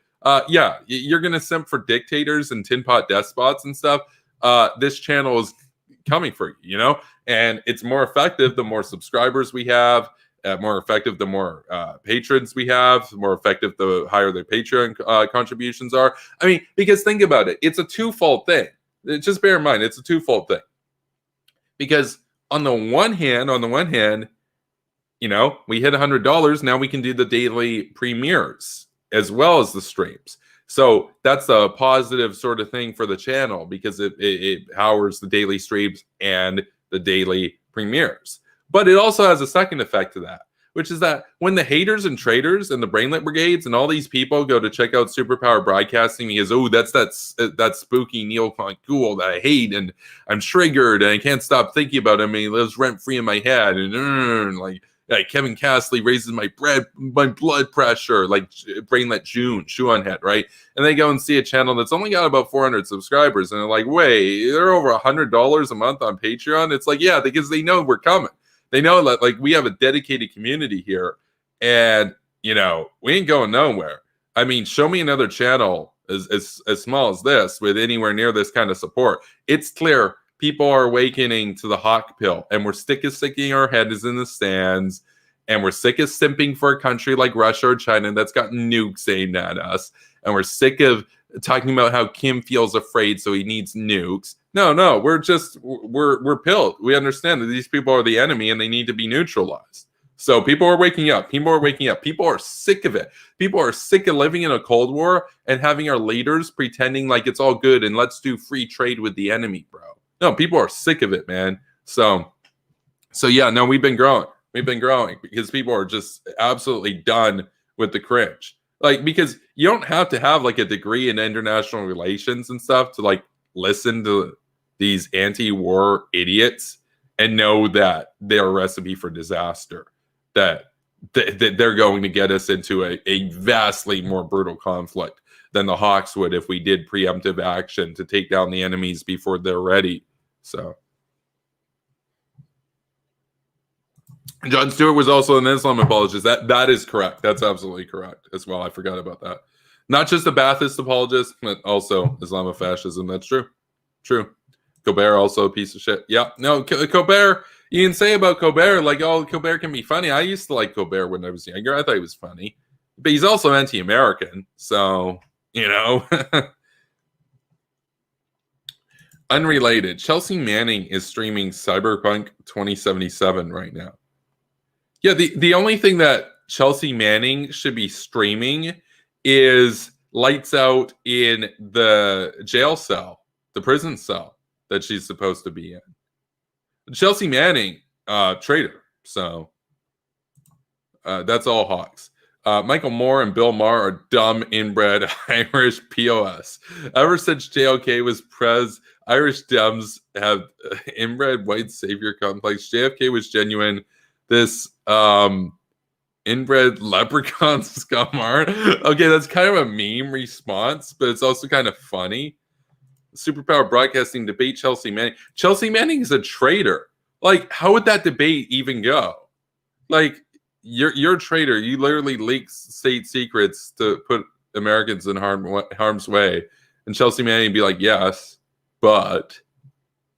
Yeah, you're going to simp for dictators and tin pot despots and stuff. This channel is coming for you, and it's more effective the more subscribers we have, more effective the more patrons we have, more effective the higher their Patreon contributions are. I mean, because think about it, it's a twofold thing. Just bear in mind, it's a twofold thing. Because on the one hand, we hit $100. Now we can do the daily premieres as well as the streams. So that's a positive sort of thing for the channel because it powers the daily streams and the daily premieres. But it also has a second effect to that, which is that when the haters and traitors and the brainlet brigades and all these people go to check out Superpower Broadcasting because, that's that spooky neocon ghoul that I hate and I'm triggered and I can't stop thinking about him and he lives rent-free in my head and like Kevin Castley raises my blood pressure, like Brainlet Shuon head, right? And they go and see a channel that's only got about 400 subscribers, and they're like, wait, they're over $100 a month on Patreon? It's like, yeah, because they know we're coming. They know that, like, we have a dedicated community here, and, we ain't going nowhere. I mean, show me another channel as small as this with anywhere near this kind of support. It's clear people are awakening to the Hawk Pill, and we're sick of sticking our heads in the sands, and we're sick of simping for a country like Russia or China that's got nukes aimed at us, and we're sick of talking about how Kim feels afraid, so he needs nukes. No, we're pilled. We understand that these people are the enemy, and they need to be neutralized. So people are waking up. People are sick of it. People are sick of living in a Cold War and having our leaders pretending like it's all good and let's do free trade with the enemy, bro. No, people are sick of it, man. So yeah, no, we've been growing because people are just absolutely done with the cringe. Like, because you don't have to have like a degree in international relations and stuff to like listen to these anti-war idiots and know that they're a recipe for disaster, that they're going to get us into a vastly more brutal conflict than the Hawks would if we did preemptive action to take down the enemies before they're ready. So Jon Stewart was also an Islam apologist. That is correct. That's absolutely correct as well. I forgot about that. Not just a Ba'athist apologist, but also Islamofascism. That's true. True. Colbert also a piece of shit. Yeah. No, Colbert, you can say about Colbert, like, oh, Colbert can be funny. I used to like Colbert when I was younger. I thought he was funny. But he's also anti-American. So, Unrelated. Chelsea Manning is streaming Cyberpunk 2077 right now. Yeah, the only thing that Chelsea Manning should be streaming is lights out in the jail cell, the prison cell that she's supposed to be in. Chelsea Manning, traitor. So That's all Hawks. Michael Moore and Bill Maher are dumb, inbred Irish POS. Ever since JFK was prez, Irish Dems have inbred white savior complex. JFK was genuine. This inbred leprechaun scum art. Okay, that's kind of a meme response, but it's also kind of funny. Superpower Broadcasting debate Chelsea Manning. Chelsea Manning is a traitor. Like, how would that debate even go? Like, you're a traitor. You literally leak state secrets to put Americans in harm's way. And Chelsea Manning would be like, yes, but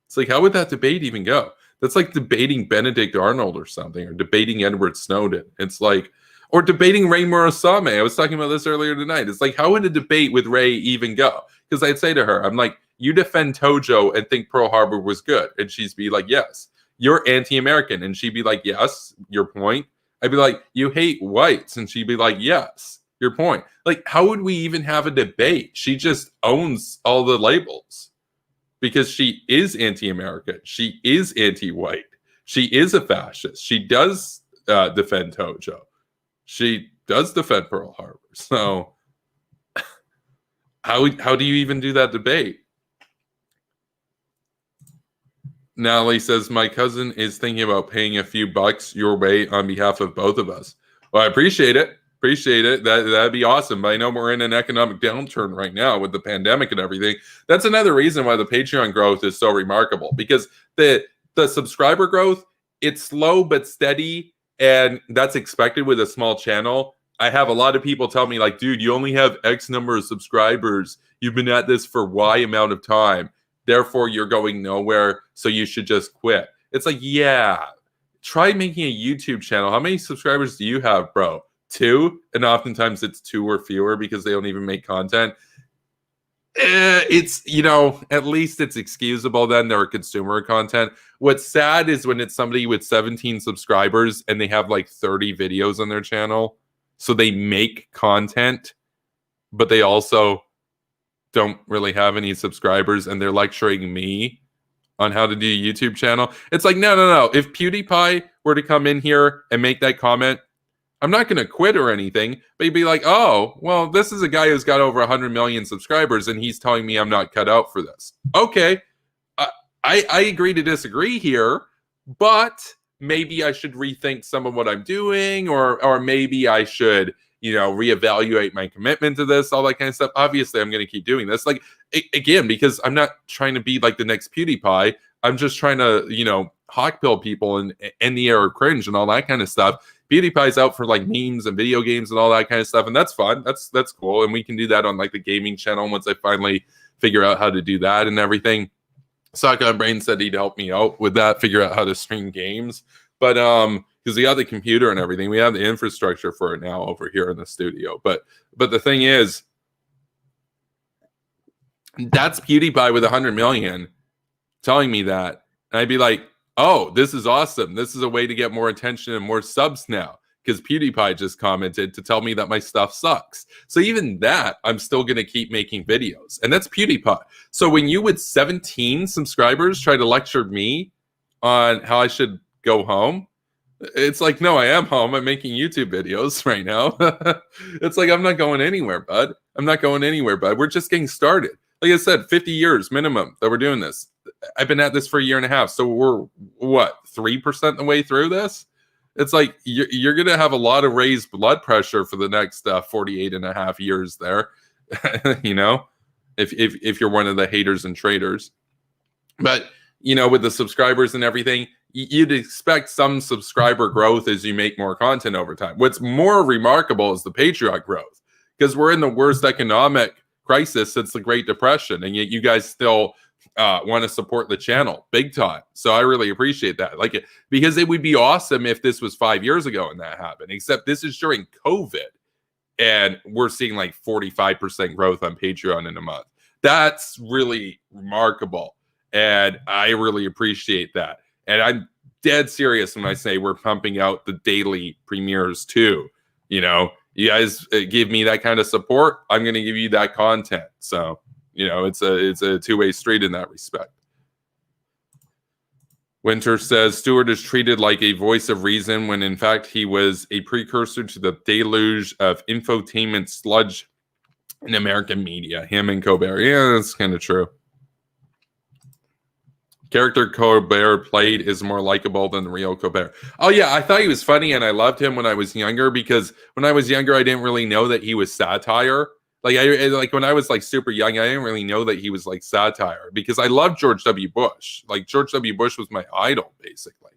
it's like, how would that debate even go? That's like debating Benedict Arnold or something, or debating Edward Snowden. It's like, or debating Ray Murasame. I was talking about this earlier tonight. It's like, how would a debate with Ray even go? Because I'd say to her, I'm like, you defend Tojo and think Pearl Harbor was good. And she'd be like, yes. You're anti-American. And she'd be like, yes, your point. I'd be like, you hate whites. And she'd be like, yes, your point. Like, how would we even have a debate? She just owns all the labels because she is anti-American. She is anti-white. She is a fascist. She does defend Tojo. She does defend Pearl Harbor. So how do you even do that debate? Natalie says, my cousin is thinking about paying a few bucks your way on behalf of both of us. Well, I appreciate it. Appreciate it. That'd be awesome. But I know we're in an economic downturn right now with the pandemic and everything. That's another reason why the Patreon growth is so remarkable, because the subscriber growth, it's slow but steady, and that's expected with a small channel. I have a lot of people tell me, like, dude, you only have X number of subscribers. You've been at this for Y amount of time. Therefore, you're going nowhere, so you should just quit. It's like, yeah, try making a YouTube channel. How many subscribers do you have, bro? 2? And oftentimes it's 2 or fewer because they don't even make content. It's, at least it's excusable then. They're consumer content. What's sad is when it's somebody with 17 subscribers and they have like 30 videos on their channel. So they make content, but they also don't really have any subscribers, and they're lecturing me on how to do a YouTube channel. It's like, no. If PewDiePie were to come in here and make that comment, I'm not going to quit or anything, but he'd be like, oh, well, this is a guy who's got over 100 million subscribers, and he's telling me I'm not cut out for this. Okay, I agree to disagree here, but maybe I should rethink some of what I'm doing, or maybe I should reevaluate my commitment to this, all that kind of stuff. Obviously, I'm going to keep doing this. Like, again, because I'm not trying to be like the next PewDiePie. I'm just trying to, hawkbill people and end the era of cringe and all that kind of stuff. PewDiePie's out for like memes and video games and all that kind of stuff. And that's fun. That's cool. And we can do that on like the gaming channel once I finally figure out how to do that and everything. Saka Brain said he'd help me out with that, figure out how to stream games. But because we got the computer and everything, we have the infrastructure for it now over here in the studio. But the thing is, that's PewDiePie with 100 million telling me that, and I'd be like, oh, this is awesome. This is a way to get more attention and more subs now, because PewDiePie just commented to tell me that my stuff sucks. So even that, I'm still going to keep making videos, and that's PewDiePie. So when you with 17 subscribers try to lecture me on how I should go home, it's like, no, I am home. I'm making YouTube videos right now. It's like, I'm not going anywhere, bud. I'm not going anywhere, bud. We're just getting started. Like I said, 50 years minimum that we're doing this. I've been at this for a year and a half. So we're, 3% the way through this? It's like, you're going to have a lot of raised blood pressure for the next 48 and a half years there, if you're one of the haters and traitors. But, with the subscribers and everything, you'd expect some subscriber growth as you make more content over time. What's more remarkable is the Patreon growth, because we're in the worst economic crisis since the Great Depression, and yet you guys still want to support the channel big time. So I really appreciate that. Because it would be awesome if this was 5 years ago and that happened, except this is during COVID, and we're seeing like 45% growth on Patreon in a month. That's really remarkable, and I really appreciate that. And I'm dead serious when I say we're pumping out the daily premieres too. You guys give me that kind of support, I'm going to give you that content. So, it's a two-way street in that respect. Winter says Stewart is treated like a voice of reason when in fact he was a precursor to the deluge of infotainment sludge in American media. Him and Colbert. Yeah, that's kind of true. Character Colbert played is more likable than the real Colbert. Oh yeah, I thought he was funny and I loved him when I was younger because when I was younger I didn't really know that he was satire. Like when I was like super young, I didn't really know that he was like satire because I loved George W. Bush. Like George W. Bush was my idol basically,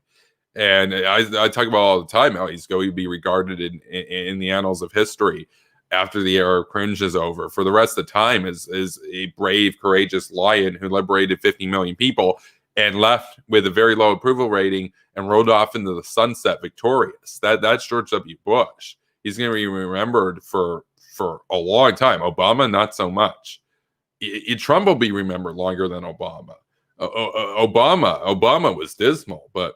and I talk about all the time how he's going to be regarded in the annals of history after the era of cringe is over. For the rest of the time, as a brave, courageous lion who liberated 50 million people and left with a very low approval rating and rode off into the sunset victorious. That's George W. Bush. He's going to be remembered for a long time. Obama, not so much. Trump will be remembered longer than Obama. Obama was dismal, but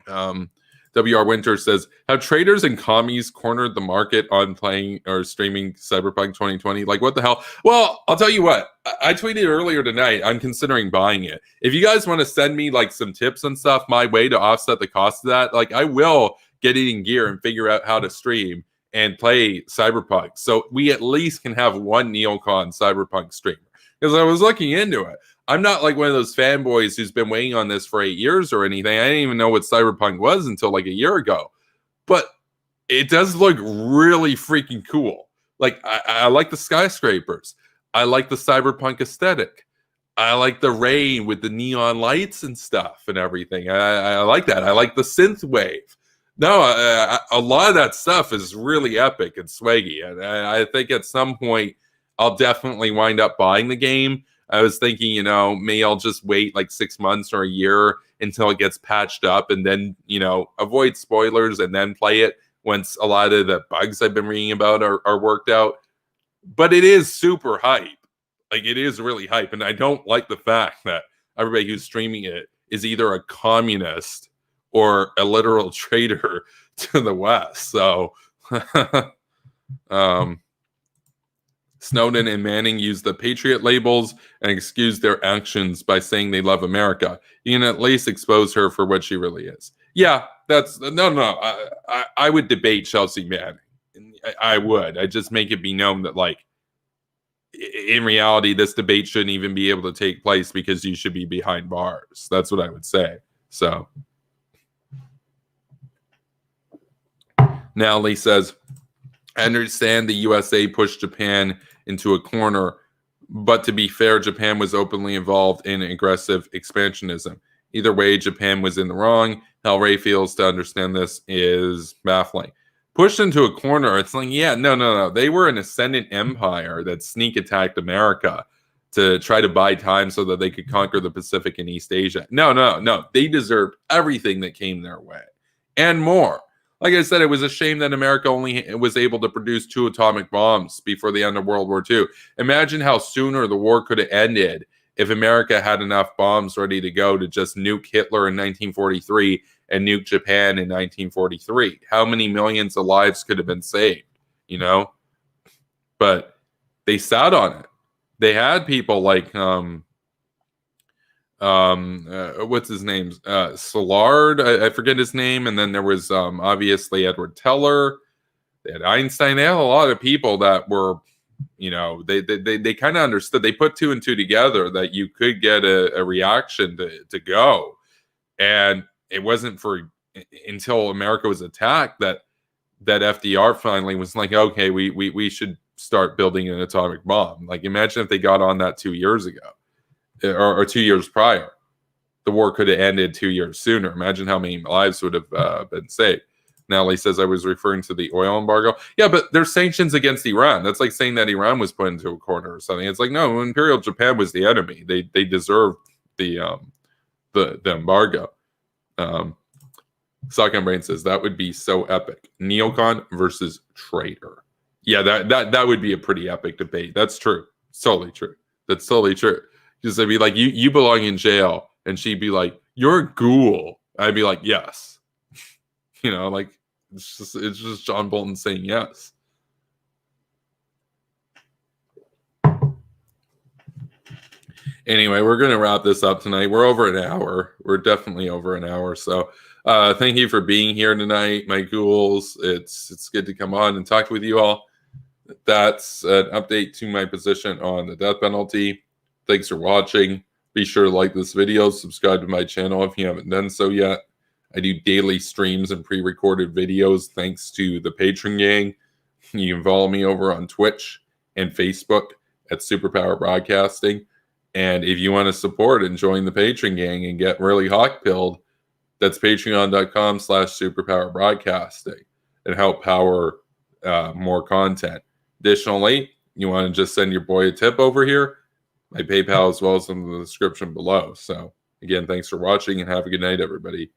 W.R. Winter says, have traders and commies cornered the market on playing or streaming Cyberpunk 2020? Like, what the hell? Well, I'll tell you what. I tweeted earlier tonight, I'm considering buying it. If you guys want to send me like some tips and stuff my way to offset the cost of that, like I will get it in gear and figure out how to stream and play Cyberpunk. So we at least can have one Neocon Cyberpunk streamer. Because I was looking into it. I'm not like one of those fanboys who's been waiting on this for 8 years or anything. I didn't even know what Cyberpunk was until like a year ago. But it does look really freaking cool. Like, I like the skyscrapers. I like the Cyberpunk aesthetic. I like the rain with the neon lights and stuff and everything. I like that. I like the synth wave. No, a lot of that stuff is really epic and swaggy. And I think at some point, I'll definitely wind up buying the game. I was thinking, maybe I'll just wait like 6 months or a year until it gets patched up and then, avoid spoilers and then play it once a lot of the bugs I've been reading about are worked out. But it is super hype. Like, it is really hype. And I don't like the fact that everybody who's streaming it is either a communist or a literal traitor to the West. So, Snowden and Manning used the Patriot labels and excused their actions by saying they love America. You can at least expose her for what she really is. Yeah, that's no. I would debate Chelsea Manning. I would. I just make it be known that, like, in reality, this debate shouldn't even be able to take place because you should be behind bars. That's what I would say. So. Now Lee says, I understand the USA pushed Japan into a corner, but to be fair, Japan was openly involved in aggressive expansionism. Either way, Japan was in the wrong. How Ray feels to understand this is baffling. Pushed into a corner, it's like, yeah, no. They were an ascendant empire that sneak attacked America to try to buy time so that they could conquer the Pacific and East Asia. No. They deserved everything that came their way and more. Like I said, it was a shame that America only was able to produce 2 atomic bombs before the end of World War II. Imagine how sooner the war could have ended if America had enough bombs ready to go to just nuke Hitler in 1943 and nuke Japan in 1943. How many millions of lives could have been saved, But they sat on it. They had people like what's his name? Szilard, I forget his name. And then there was obviously Edward Teller. They had Einstein. They had a lot of people that were, they kind of understood. They put 2 and 2 together that you could get a reaction to go. And it wasn't until America was attacked that FDR finally was like, okay, we should start building an atomic bomb. Like, imagine if they got on that 2 years ago. Or 2 years prior, the war could have ended 2 years sooner. Imagine how many lives would have been saved. Now, Lee says I was referring to the oil embargo. Yeah, but there's sanctions against Iran. That's like saying that Iran was put into a corner or something. It's like, no, Imperial Japan was the enemy. They deserved the embargo. Sockon Brain says that would be so epic. Neocon versus traitor. Yeah, that would be a pretty epic debate. That's true. It's totally true. That's totally true. Because I'd be like, you belong in jail. And she'd be like, you're a ghoul. I'd be like, yes. Like, it's just John Bolton saying yes. Anyway, we're going to wrap this up tonight. We're over an hour. We're definitely over an hour. So thank you for being here tonight, my ghouls. It's good to come on and talk with you all. That's an update to my position on the death penalty. Thanks for watching. Be sure to like this video, subscribe to my channel if you haven't done so yet. I do daily streams and pre-recorded videos thanks to the Patreon gang. You can follow me over on Twitch and Facebook at Superpower Broadcasting. And if you want to support and join the Patreon gang and get really hawk-pilled, that's patreon.com/Superpower Broadcasting and help power more content. Additionally, you want to just send your boy a tip over here, my PayPal as well as in the description below. So again, thanks for watching and have a good night, everybody.